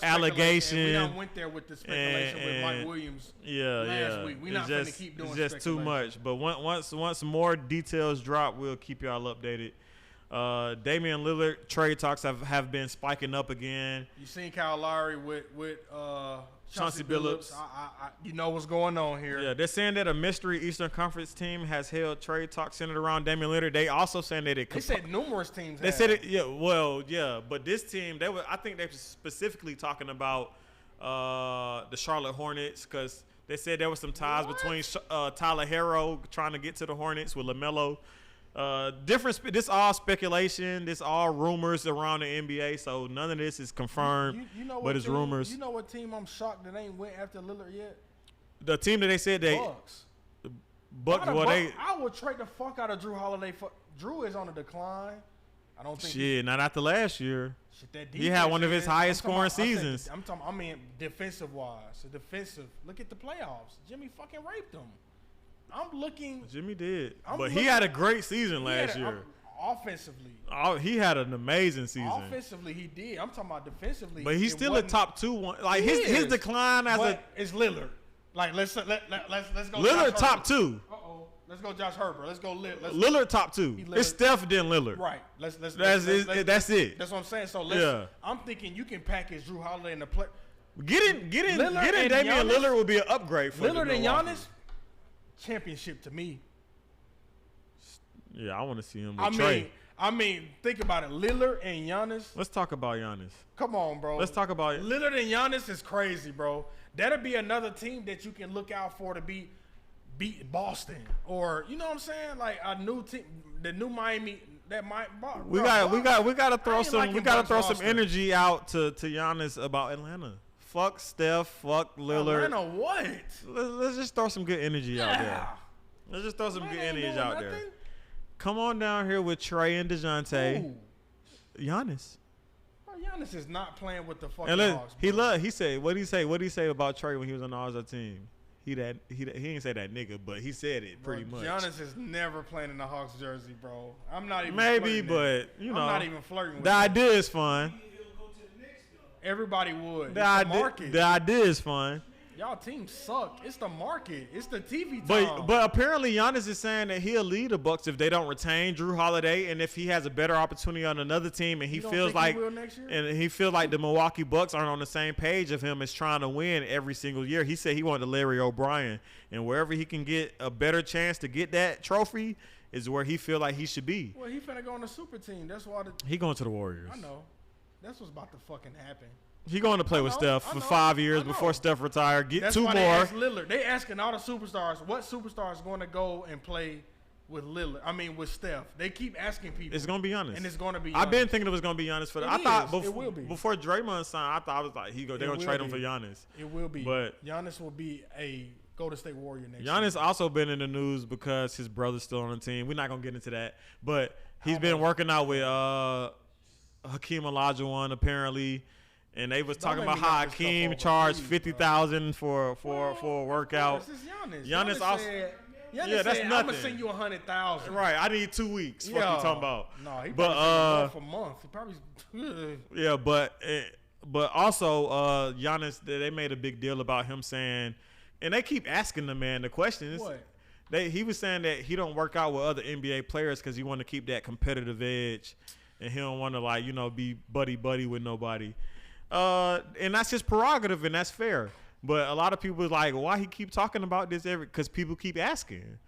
allegation. We done went there with the speculation with Mike Williams last week. We're not going to keep doing speculation. It's just too much. But once more details drop, we'll keep y'all updated. Damian Lillard trade talks have been spiking up again. You seen Kyle Lowry with Chauncey Billups. You know what's going on here. Yeah, they're saying that a mystery Eastern Conference team has held trade talks centered around Damian Lillard. They also saying that they said numerous teams. They said it. Yeah, well, yeah, but this team, I think they were specifically talking about the Charlotte Hornets because they said there was some ties between Tyler Herro trying to get to the Hornets with LaMelo. This all speculation. This all rumors around the NBA. So none of this is confirmed, but it's rumors. You know what team I'm shocked that ain't went after Lillard yet? The team that they said Bucks. Bucks. I would trade the fuck out of Drew Holiday. Drew is on the decline. I don't think. Shit, not after last year. Shit, he had one of his highest scoring seasons. I mean, defensive wise, defensive. Look at the playoffs. Jimmy fucking raped him. I'm looking. Jimmy did, he had a great season last year. Offensively, he had an amazing season. Offensively, he did. I'm talking about defensively, but he's still a top 2 one. Like his decline it's Lillard. Like let's go. Lillard top 2. Let's go, Josh Herbert. Let's go. Lillard top 2. It's Steph then Lillard. Right. That's it. That's what I'm saying. So I'm thinking you can package Drew Holiday in the play. Getting Damian Lillard would be an upgrade for Lillard and Giannis. Championship to me. Yeah, I want to see him with Trey. I mean, think about it. Lillard and Giannis. Let's talk about Giannis. Come on, bro. Let's talk about it. Lillard and Giannis is crazy, bro. That'll be another team that you can look out for to beat Boston, or you know what I'm saying, like a new team, the new Miami. We got to throw some energy out to Giannis about Atlanta. Fuck Steph, fuck Lillard. Atlanta what? Let's just throw some good energy out there. Let's just throw some good energy out there. Come on down here with Trey and DeJounte. Ooh. Giannis. Bro, Giannis is not playing with the fucking Hawks. He said, what did he say about Trey when he was on the All-Star team? He didn't say that nigga, but he said it pretty much. Giannis is never playing in the Hawks jersey, bro. I'm not even maybe, but I'm not even flirting with the idea is fun. Everybody would. The idea is fun. Y'all team suck. It's the market. It's the TV time. But apparently Giannis is saying that he'll lead the Bucks if they don't retain Drew Holiday, and if he has a better opportunity on another team, and he feels like the Milwaukee Bucks aren't on the same page of him as trying to win every single year. He said he wanted Larry O'Brien, and wherever he can get a better chance to get that trophy is where he feel like he should be. Well, he finna go on the super team. That's why he going to the Warriors. I know. That's what's about to fucking happen. He going to play with Steph for 5 years before Steph retire. That's 2 more. They asked Lillard. They asking all the superstars, what superstar is going to go and play with Lillard? I mean, with Steph. They keep asking people. It's going to be Giannis. And it's going to be Giannis. I've been thinking it was going to be Giannis for that. I thought it will be. Before Draymond signed, I thought I was like, they're going to trade him for Giannis. It will be. But Giannis will be a Golden State Warrior next year. Giannis also been in the news because his brother's still on the team. We're not going to get into that. But he's been working out with Hakeem Olajuwon apparently. And they was talking about how Hakeem charged $50,000 for a workout. Giannis also said, that's nothing. I'm gonna send you $100,000. Right, I need 2 weeks. What you talking about? No, he probably for a month. He probably. Yeah, but also Giannis, they made a big deal about him saying, and they keep asking the man the question. What? He was saying that he don't work out with other NBA players because he want to keep that competitive edge, and he don't want to be buddy with nobody. And that's his prerogative, and that's fair. But a lot of people is like, why he keep talking about this because people keep asking.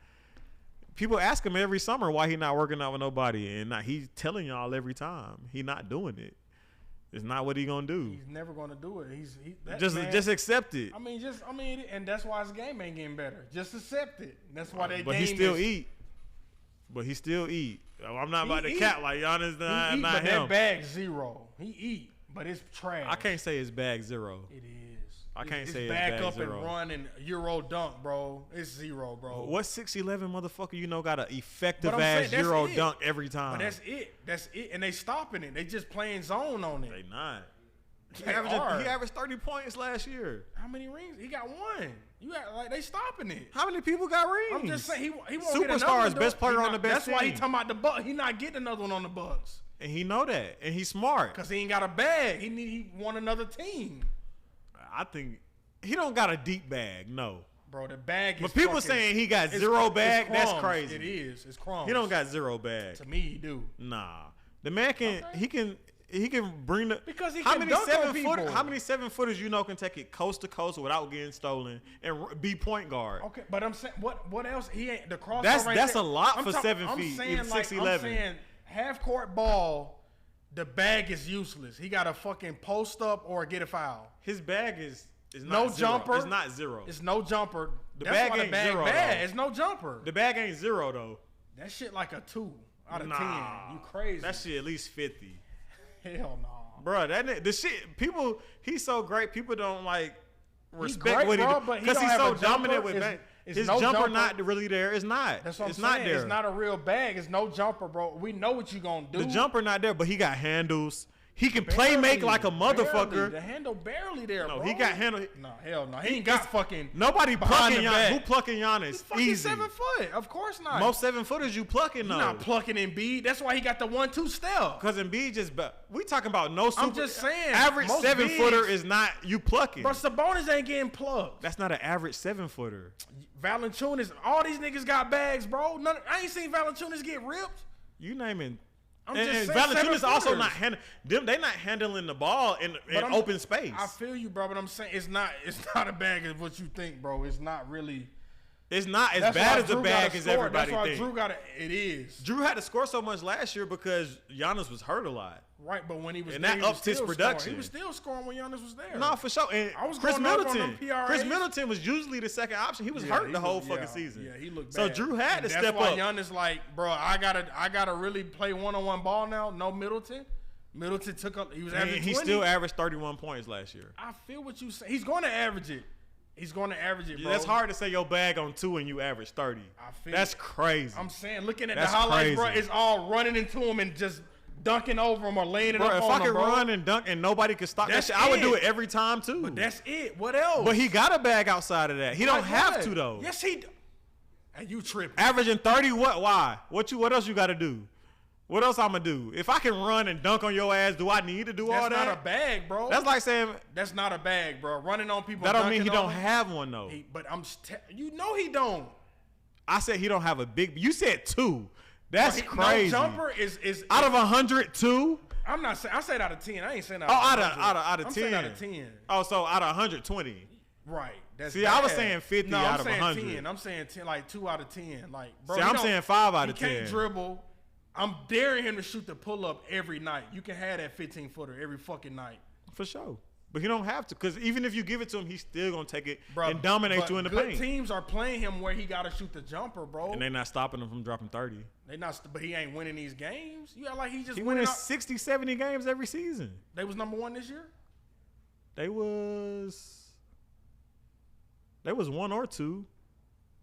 People ask him every summer why he not working out with nobody, and he's telling y'all every time he not doing it. It's not what he gonna do. He's never gonna do it. Just accept it. And that's why his game ain't getting better. Just accept it. That's why that. But he still eat. I'm not about to cap like Giannis. Not but him. That bag 0. He eat, but it's trash. I can't say it's bag 0. It is. I can't say it's back up 0. and run and Euro dunk, bro. It's 0, bro. What 6'11" motherfucker got an effective ass Euro dunk every time? But that's it. And they stopping it. They just playing zone on it. They not. He He averaged 30 points last year. How many rings? He got 1. They stopping it. How many people got rings? I'm just saying he won't get Superstar another is best player on the best team. That's why he team. talking about the Bucks. He not getting another one on the Bucks. And he know that. And he's smart. Because he ain't got a bag. He want another team. I think he don't got a deep bag, no. Bro, the bag is But people saying he got 0 bag, that's crazy. It is. It's crumbs. He don't got 0 bag. To me, he do. Nah. The man he can bring the because he can dunk on people. How many 7-footers can take it coast to coast without getting stolen and be point guard? Okay, but I'm saying what else? He ain't the crossover. That's a lot for 7 feet. I'm saying half court ball. The bag is useless. He got to fucking post up or get a foul. His bag is not no 0. jumper. It's not 0. It's no jumper. The bag ain't 0. It's no jumper. The bag ain't 0 though. That shit like a 2 out of 10. You crazy? That shit at least 50. Hell no, bro. The shit. People. He's so great. People don't respect great, what he bro, do but because he's so dominant with bang. His no jumper not really there. It's not. That's what it's I'm not saying. there. It's not a real bag. It's no jumper, bro. We know what you gonna do. The jumper not there, but he got handles. He can play make like a motherfucker. Barely. The handle barely there, no, bro. he got handle. No, hell no. He ain't got fucking. Nobody plucking Giannis. Who plucking Giannis? He's fucking Easy. 7 foot. Of course not. Most 7-footers you plucking though. He's not plucking Embiid. That's why he got the 1-2 step. Because Embiid just. We talking about no super. I'm just saying. Average 7-footer is not you plucking. Bro, Sabonis ain't getting plugged. That's not an average 7-footer. Valanciunas. All these niggas got bags, bro. I ain't seen Valanciunas get ripped. You naming. I'm and just saying Valanciunas also not handling them. They not handling the ball in open space. I feel you, bro, but I'm saying it's not a bag as what you think, bro. It's not really. It's not as bad as the bag as everybody thinks. That's why Drew got it. It is. Drew had to score so much last year because Giannis was hurt a lot. Right, but when he was and there, that upped his production. Scoring. He was still scoring when Giannis was there. No, for sure. And I was Chris Middleton. Chris Middleton was usually the second option. He was hurt the whole fucking season. Yeah, he looked so bad. Drew had to step up. That's why Giannis like, bro, I gotta really play one-on-one ball now. No Middleton. Middleton took up. He was averaging 20. He still averaged 31 points last year. I feel what you say. He's going to average it. He's going to average it, bro. That's hard to say your bag on 2 and you average 30. That's crazy. I'm saying, looking at the highlights, bro, it's all running into him and just dunking over him or laying it up on him, bro. If I could run and dunk and nobody could stop that shit, I would do it every time, too. But that's it. What else? But he got a bag outside of that. He don't have to, though. Yes, he do. And you tripping. Averaging 30, what? Why? What else you got to do? What else I'm going to do? If I can run and dunk on your ass, do I need to do all that? That's not a bag, bro. That's like saying... That's not a bag, bro. Running on people. That don't mean he don't have one, though. But you know he don't. I said he don't have a big... You said 2. That's crazy. No jumper is out of 100, 2? I'm not saying... I said out of 10. I ain't saying out of 100. Out of 10. I'm saying out of 10. Oh, so out of 120. Right. That's See, bad. I was saying 50 out of 100. 10. I'm saying 10, like 2 out of 10. Like, bro, see, I'm saying 5 out of 10. He can't dribble. I'm daring him to shoot the pull-up every night. You can have that 15-footer every fucking night. For sure. But he don't have to, because even if you give it to him, he's still going to take it and dominate you in the paint. Good teams are playing him where he got to shoot the jumper, bro. And they're not stopping him from dropping 30. But he ain't winning these games. You act like he just winning 60, 70 games every season. They was number 1 this year? They was 1 or 2.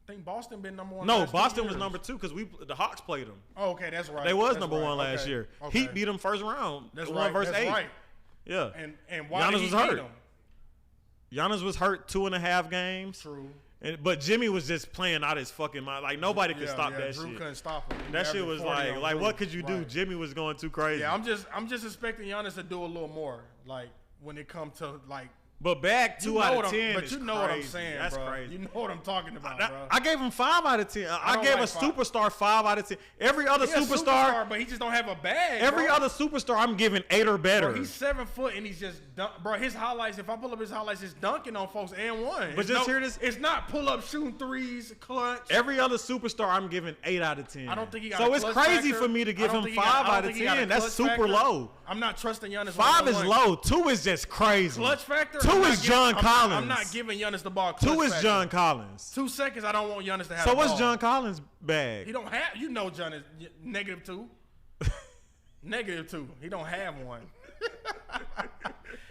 I think Boston been number 1. No, Boston was number 2 because the Hawks played them. Oh, okay, that's right. They was number 1 last year. Okay. Heat beat them first round. That's 1 versus 8. Right. Yeah. And why Giannis did he was hurt. beat him? Giannis was hurt 2.5 games. True. But Jimmy was just playing out his fucking mind. Like nobody could stop that Drew shit. Couldn't stop him. That shit was like what could you do? Right. Jimmy was going too crazy. Yeah, I'm just expecting Giannis to do a little more. Like when it comes to like But back 2 out of 10. But you know what I'm saying, That's bro. crazy. You know what I'm talking about, bro. I gave him 5 out of 10. I gave a superstar 5 out of 10. Every other superstar, but he just don't have a bag. Every other superstar, I'm giving 8 or better. Bro, he's 7 foot and he's just bro. His highlights. If I pull up his highlights, it's dunking on folks and one. But just hear this. It's not pull up, shooting threes, clutch. Every other superstar, I'm giving 8 out of 10. I don't think he got. So it's crazy for me to give him 5 out of 10. That's super low. I'm not trusting Giannis. 5 is low. 2 is just crazy. Clutch factor. 2 is John Collins. I'm not giving Giannis the ball. 2 is John Collins. 2 seconds. I don't want Giannis to have. So what's John Collins' bag? He don't have. You know, John is -2. -2. He don't have one.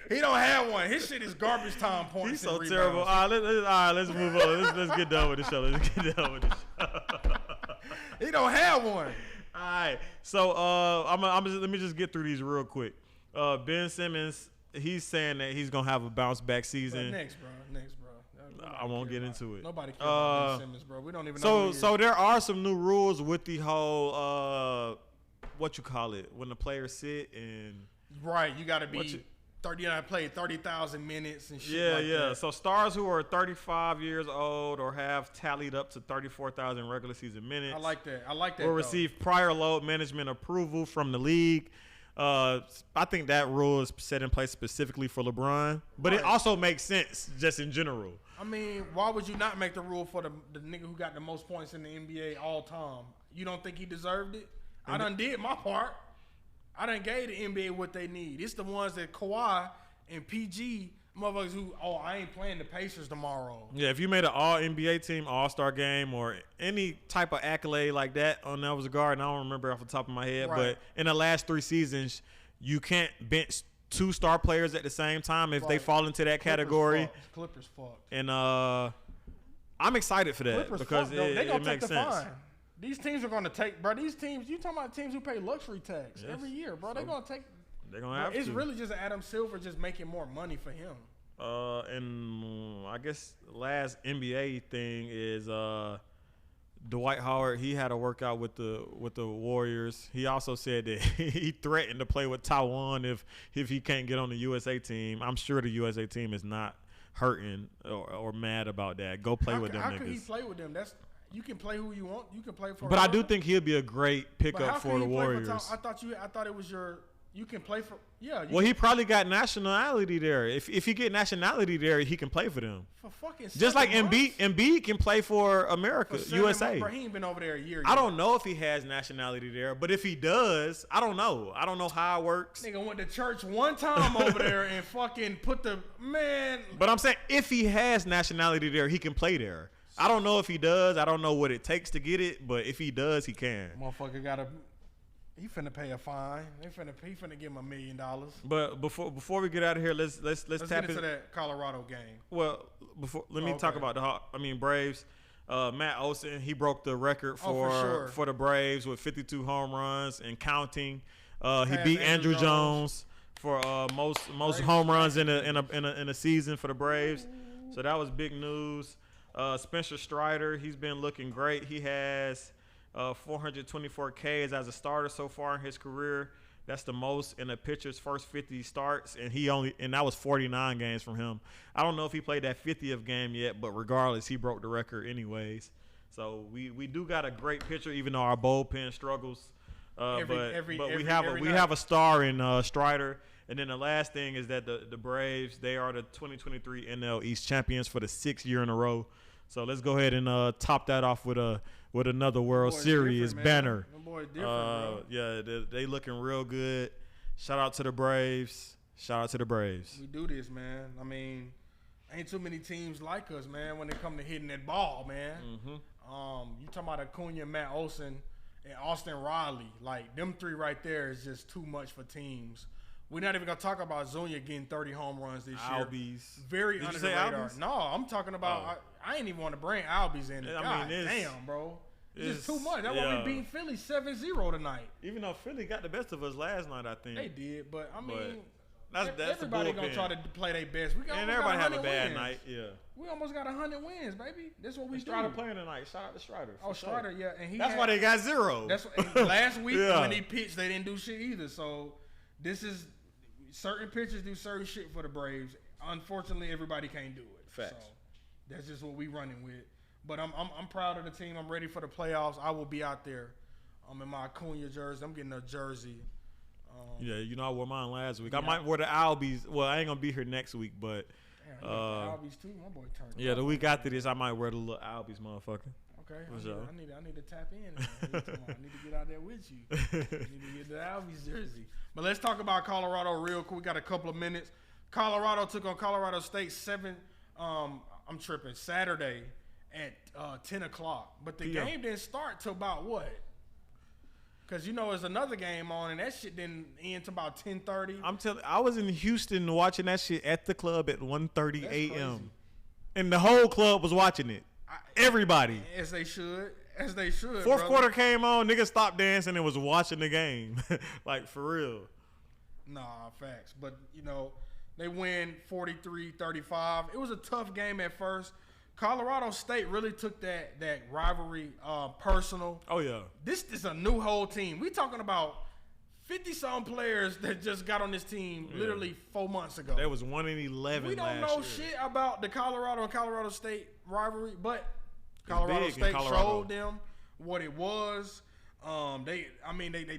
He don't have one. His shit is garbage time points. He's so terrible. All right, let's move on. Let's get done with the show. He don't have one. All right. So let me just get through these real quick. Ben Simmons, he's saying that he's gonna have a bounce back season. Next, bro. I won't get into it. Nobody cares about Ben Simmons, bro. We don't even know. So there are some new rules with the whole what you call it when the players sit and right. You got to be 30. I played 30,000 minutes and shit. Yeah. That. So stars who are 35 years old or have tallied up to 34,000 regular season minutes. I like that. Will receive prior load management approval from the league. I think that rule is set in place specifically for LeBron, but it also makes sense just in general. I mean, why would you not make the rule for the nigga who got the most points in the NBA all time? You don't think he deserved it? I done did my part. I done gave the NBA what they need. It's the ones that Kawhi and PG motherfuckers who, I ain't playing the Pacers tomorrow. Yeah, if you made an all-NBA team, all-star game, or any type of accolade like that on that was a guard, and I don't remember off the top of my head, but in the last 3 seasons, you can't bench 2 star players at the same time if they fall into that category. Clippers fucked. And I'm excited for that Clippers because they gonna it makes take the sense. fine. These teams are going to take, bro. These teams, you talking about teams who pay luxury tax every year, bro. They're going to take. They're going to have It's to. really just Adam Silver just making more money for him. And I guess the last NBA thing is Dwight Howard. He had a workout with the Warriors. He also said that he threatened to play with Taiwan if he can't get on the USA team. I'm sure the USA team is not hurting or mad about that. Go play with them niggas. How could he play with them? You can play who you want. You can play for. But I do think he'll be a great pickup for the Warriors. I thought it was your. You can play for. Yeah. Well, he probably got nationality there. If he get nationality there, he can play for them. For fucking. Just like Embiid can play for America, USA. Bro, he ain't been over there a year. I don't know if he has nationality there, but if he does, I don't know. I don't know how it works. Nigga went to church one time over there and fucking put the man. But I'm saying if he has nationality there, he can play there. I don't know if he does. I don't know what it takes to get it, but if he does, he can. Motherfucker he finna pay a he finna give him $1 million. But before we get out of here, let's tap into that Colorado game. Well, let me talk about the Braves. Matt Olson, he broke the record for the Braves with 52 home runs and counting. He beat Andrew Jones for most home runs in a season for the Braves. So that was big news. Spencer Strider, he's been looking great. He has 424 Ks as a starter so far in his career. That's the most in a pitcher's first 50 starts, and that was 49 games from him. I don't know if he played that 50th game yet, but regardless, he broke the record anyways. So we do got a great pitcher, even though our bullpen struggles. But we have a star in Strider. And then the last thing is that the Braves, they are the 2023 NL East champions for the 6th year in a row. So let's go ahead and top that off with another World Series banner. Yeah, they looking real good. Shout out to the Braves. We do this, man. I mean, ain't too many teams like us, man, when it come to hitting that ball, man. Mm-hmm. You talking about Acuna, Matt Olson, and Austin Riley. Like, them 3 right there is just too much for teams. We're not even going to talk about Zuniga getting 30 home runs this year. Albies. Very under the radar. No, I'm talking about I ain't even want to bring Albies in it. Damn, bro. It's just too much. That's why we beat Philly 7-0 tonight. Even though Philly got the best of us last night, I think. They did, but I mean, that's everybody going to try to play their best. Everybody have a bad night, yeah. We almost got 100 wins, baby. That's what we do. Strider playing tonight. Shout out to Strider. Strider, yeah. And that's why they got 0. That's last week when he pitched, they didn't do shit either. So this is certain pitchers do certain shit for the Braves. unfortunately, everybody can't do it. Facts. So that's just what we running with. But I'm proud of the team. I'm ready for the playoffs. I will be out there. I'm in my Acuna jersey. I'm getting a jersey. Yeah, you know I wore mine last week. Yeah. I might wear the Albies. Well, I ain't gonna be here next week, but Albies too. My boy turned. Yeah, the week after this, I might wear the little Albies, motherfucker. Okay, I need to tap in. I need to get out there with you. I need to get the Albies jersey. But let's talk about Colorado real quick. We got a couple of minutes. Colorado took on Colorado State Saturday at 10 o'clock. But the game didn't start till about what? Because, there's another game on, and that shit didn't end till about 10:30. I was in Houston watching that shit at the club at 1:30 a.m. And the whole club was watching it. Everybody. As they should. Fourth quarter came on, niggas stopped dancing and was watching the game. Like, for real. Nah, facts. But, they win 43-35. It was a tough game at first. Colorado State really took that rivalry personal. Oh, yeah. This is a new whole team. We talking about 50-some players that just got on this team literally 4 months ago. That was 1-11 We don't last know year. shit about the Colorado and Colorado State rivalry, but Colorado State showed them what it was. They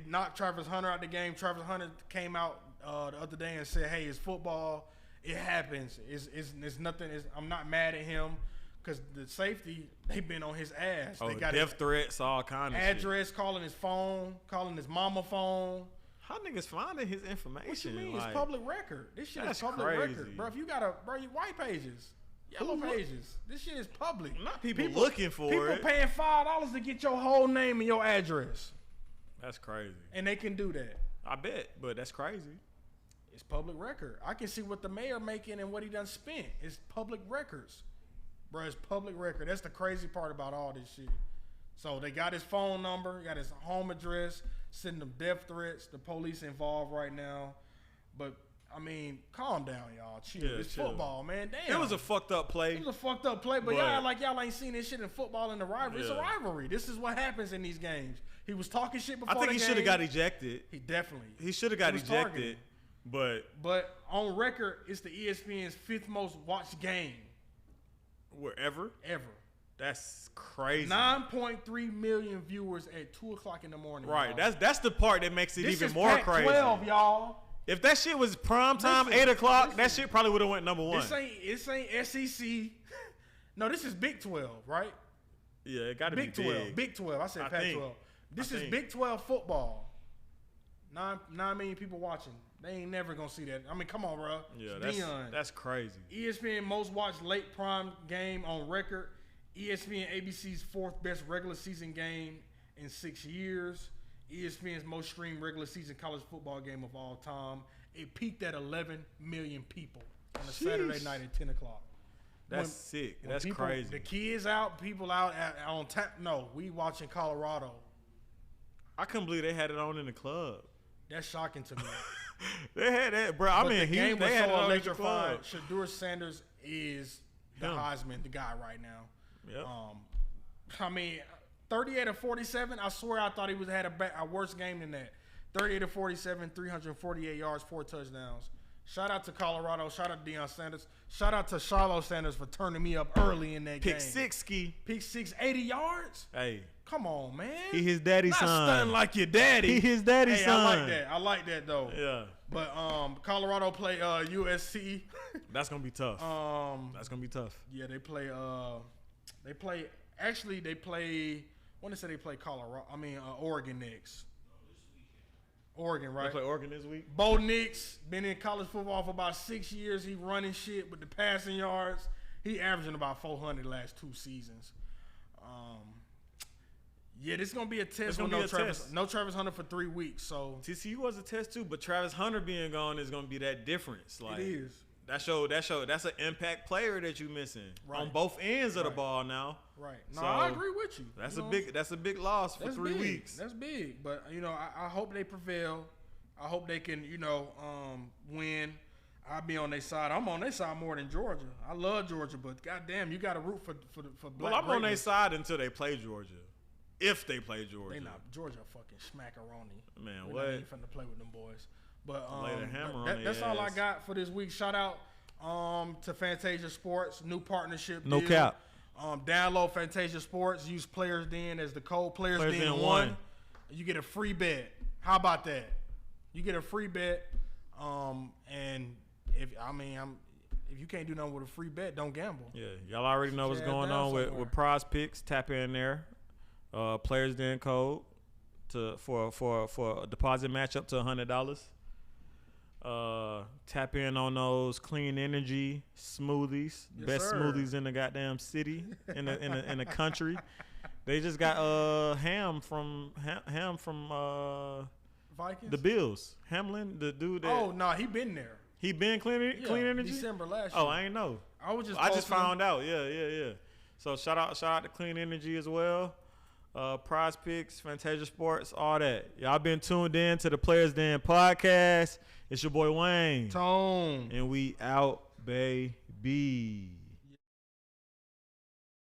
knocked Travis Hunter out the game. Travis Hunter came out the other day and said, "Hey, it's football. It happens. It's nothing. I'm not mad at him." Because the safety, they've been on his ass. Oh, they got death threats, all kind of address, shit. calling his phone, calling his mama phone. How niggas finding his information? What you mean? Like, it's public record. This shit is public record. Bro, if you got your white pages, yellow pages. This shit is public. Not people looking for it. People paying $5 to get your whole name and your address. That's crazy. And they can do that. I bet, but that's crazy. It's public record. I can see what the mayor making and what he done spent. It's public records. Bro, it's public record. That's the crazy part about all this shit. So they got his phone number, got his home address, sending them death threats. The police involved right now. But, calm down, y'all. Chill. Yeah, it's chill. Football, man. Damn. It was a fucked up play. But y'all ain't seen this shit in football in the rivalry. Yeah. It's a rivalry. This is what happens in these games. He was talking shit before the game. I think he should have got ejected. He should have got ejected. But on record, it's the ESPN's 5th most watched game. Wherever? Ever. That's crazy. 9.3 million viewers at 2 o'clock in the morning. Right. Y'all. That's the part that makes it even more crazy. 12, y'all. If that shit was prime time, 8 o'clock, that shit probably would have went number 1. This ain't SEC. No, this is Big 12, right? Yeah, it got to be Big 12. Big 12. I said Pac-12. This is Big 12 football. 9 million people watching. They ain't never gonna see that. Come on, bro. Yeah, that's crazy. ESPN most watched late prime game on record. ESPN ABC's 4th best regular season game in 6 years. ESPN's most streamed regular season college football game of all time. It peaked at 11 million people on a Saturday night at 10 o'clock. That's sick. That's crazy. The kids out, people out on tap. No, we watching Colorado. I couldn't believe they had it on in the club. That's shocking to me. They had that, bro. The game was so electrifying. Shedeur Sanders is the Heisman, the guy right now. Yep. 38 of 47. I swear I thought he had a worse game than that. 38 of 47, 348 yards, 4 touchdowns. Shout out to Colorado. Shout out to Deion Sanders. Shout out to Charlo Sanders for turning me up early in that game. Pick six, 80 yards? Hey. Come on, man. He his daddy's son. Not stunning like your daddy. He his daddy's son. I like that though. Yeah. But Colorado play USC. That's gonna be tough. That's gonna be tough. Yeah, they play. They play. I want to say they play Oregon next. Oregon, right? They play Oregon this week. Bo Nix been in college football for about 6 years. He running shit with the passing yards. He averaging about 400 last 2 seasons. Yeah, this is gonna be a test. No Travis Hunter for 3 weeks. So TCU was a test too, but Travis Hunter being gone is gonna be that difference. Like, it is. That's an impact player that you missing on both ends of the ball now. Right. No, I agree with you. That's a big loss for 3 weeks. That's big. But I hope they prevail. I hope they can win. I'll be on their side. I'm on their side more than Georgia. I love Georgia, but goddamn, you got to root for black. Well, I'm on their side until they play Georgia. If they play Georgia. They not. Georgia fucking smackaroni. Man, We're what? not even finna play with them boys. But Lay the hammer on that's all I got for this week. Shout out To Fantasia Sports, new partnership No deal. cap. Download Fantasia Sports. Use Players Den as the code. Players Den 1. You get a free bet. How about that? You get a free bet. And if you can't do nothing with a free bet, don't gamble. Yeah, y'all already know what's going on with Prize Picks. Tap in there. Players Den code for a deposit match up to $100. Tap in on those clean energy smoothies, Yes, best sir. smoothies in the goddamn city, in the country. They just got ham from Vikings. the Bills. Hamlin, the dude that he been there. he been clean energy. December last year. Oh, I ain't know. I just found out. Yeah. So shout out to Clean Energy as well. Prize Picks, Fantasia Sports, all that. Y'all been tuned in to the Players Den podcast. It's your boy Wayne. Tone. And we out, baby.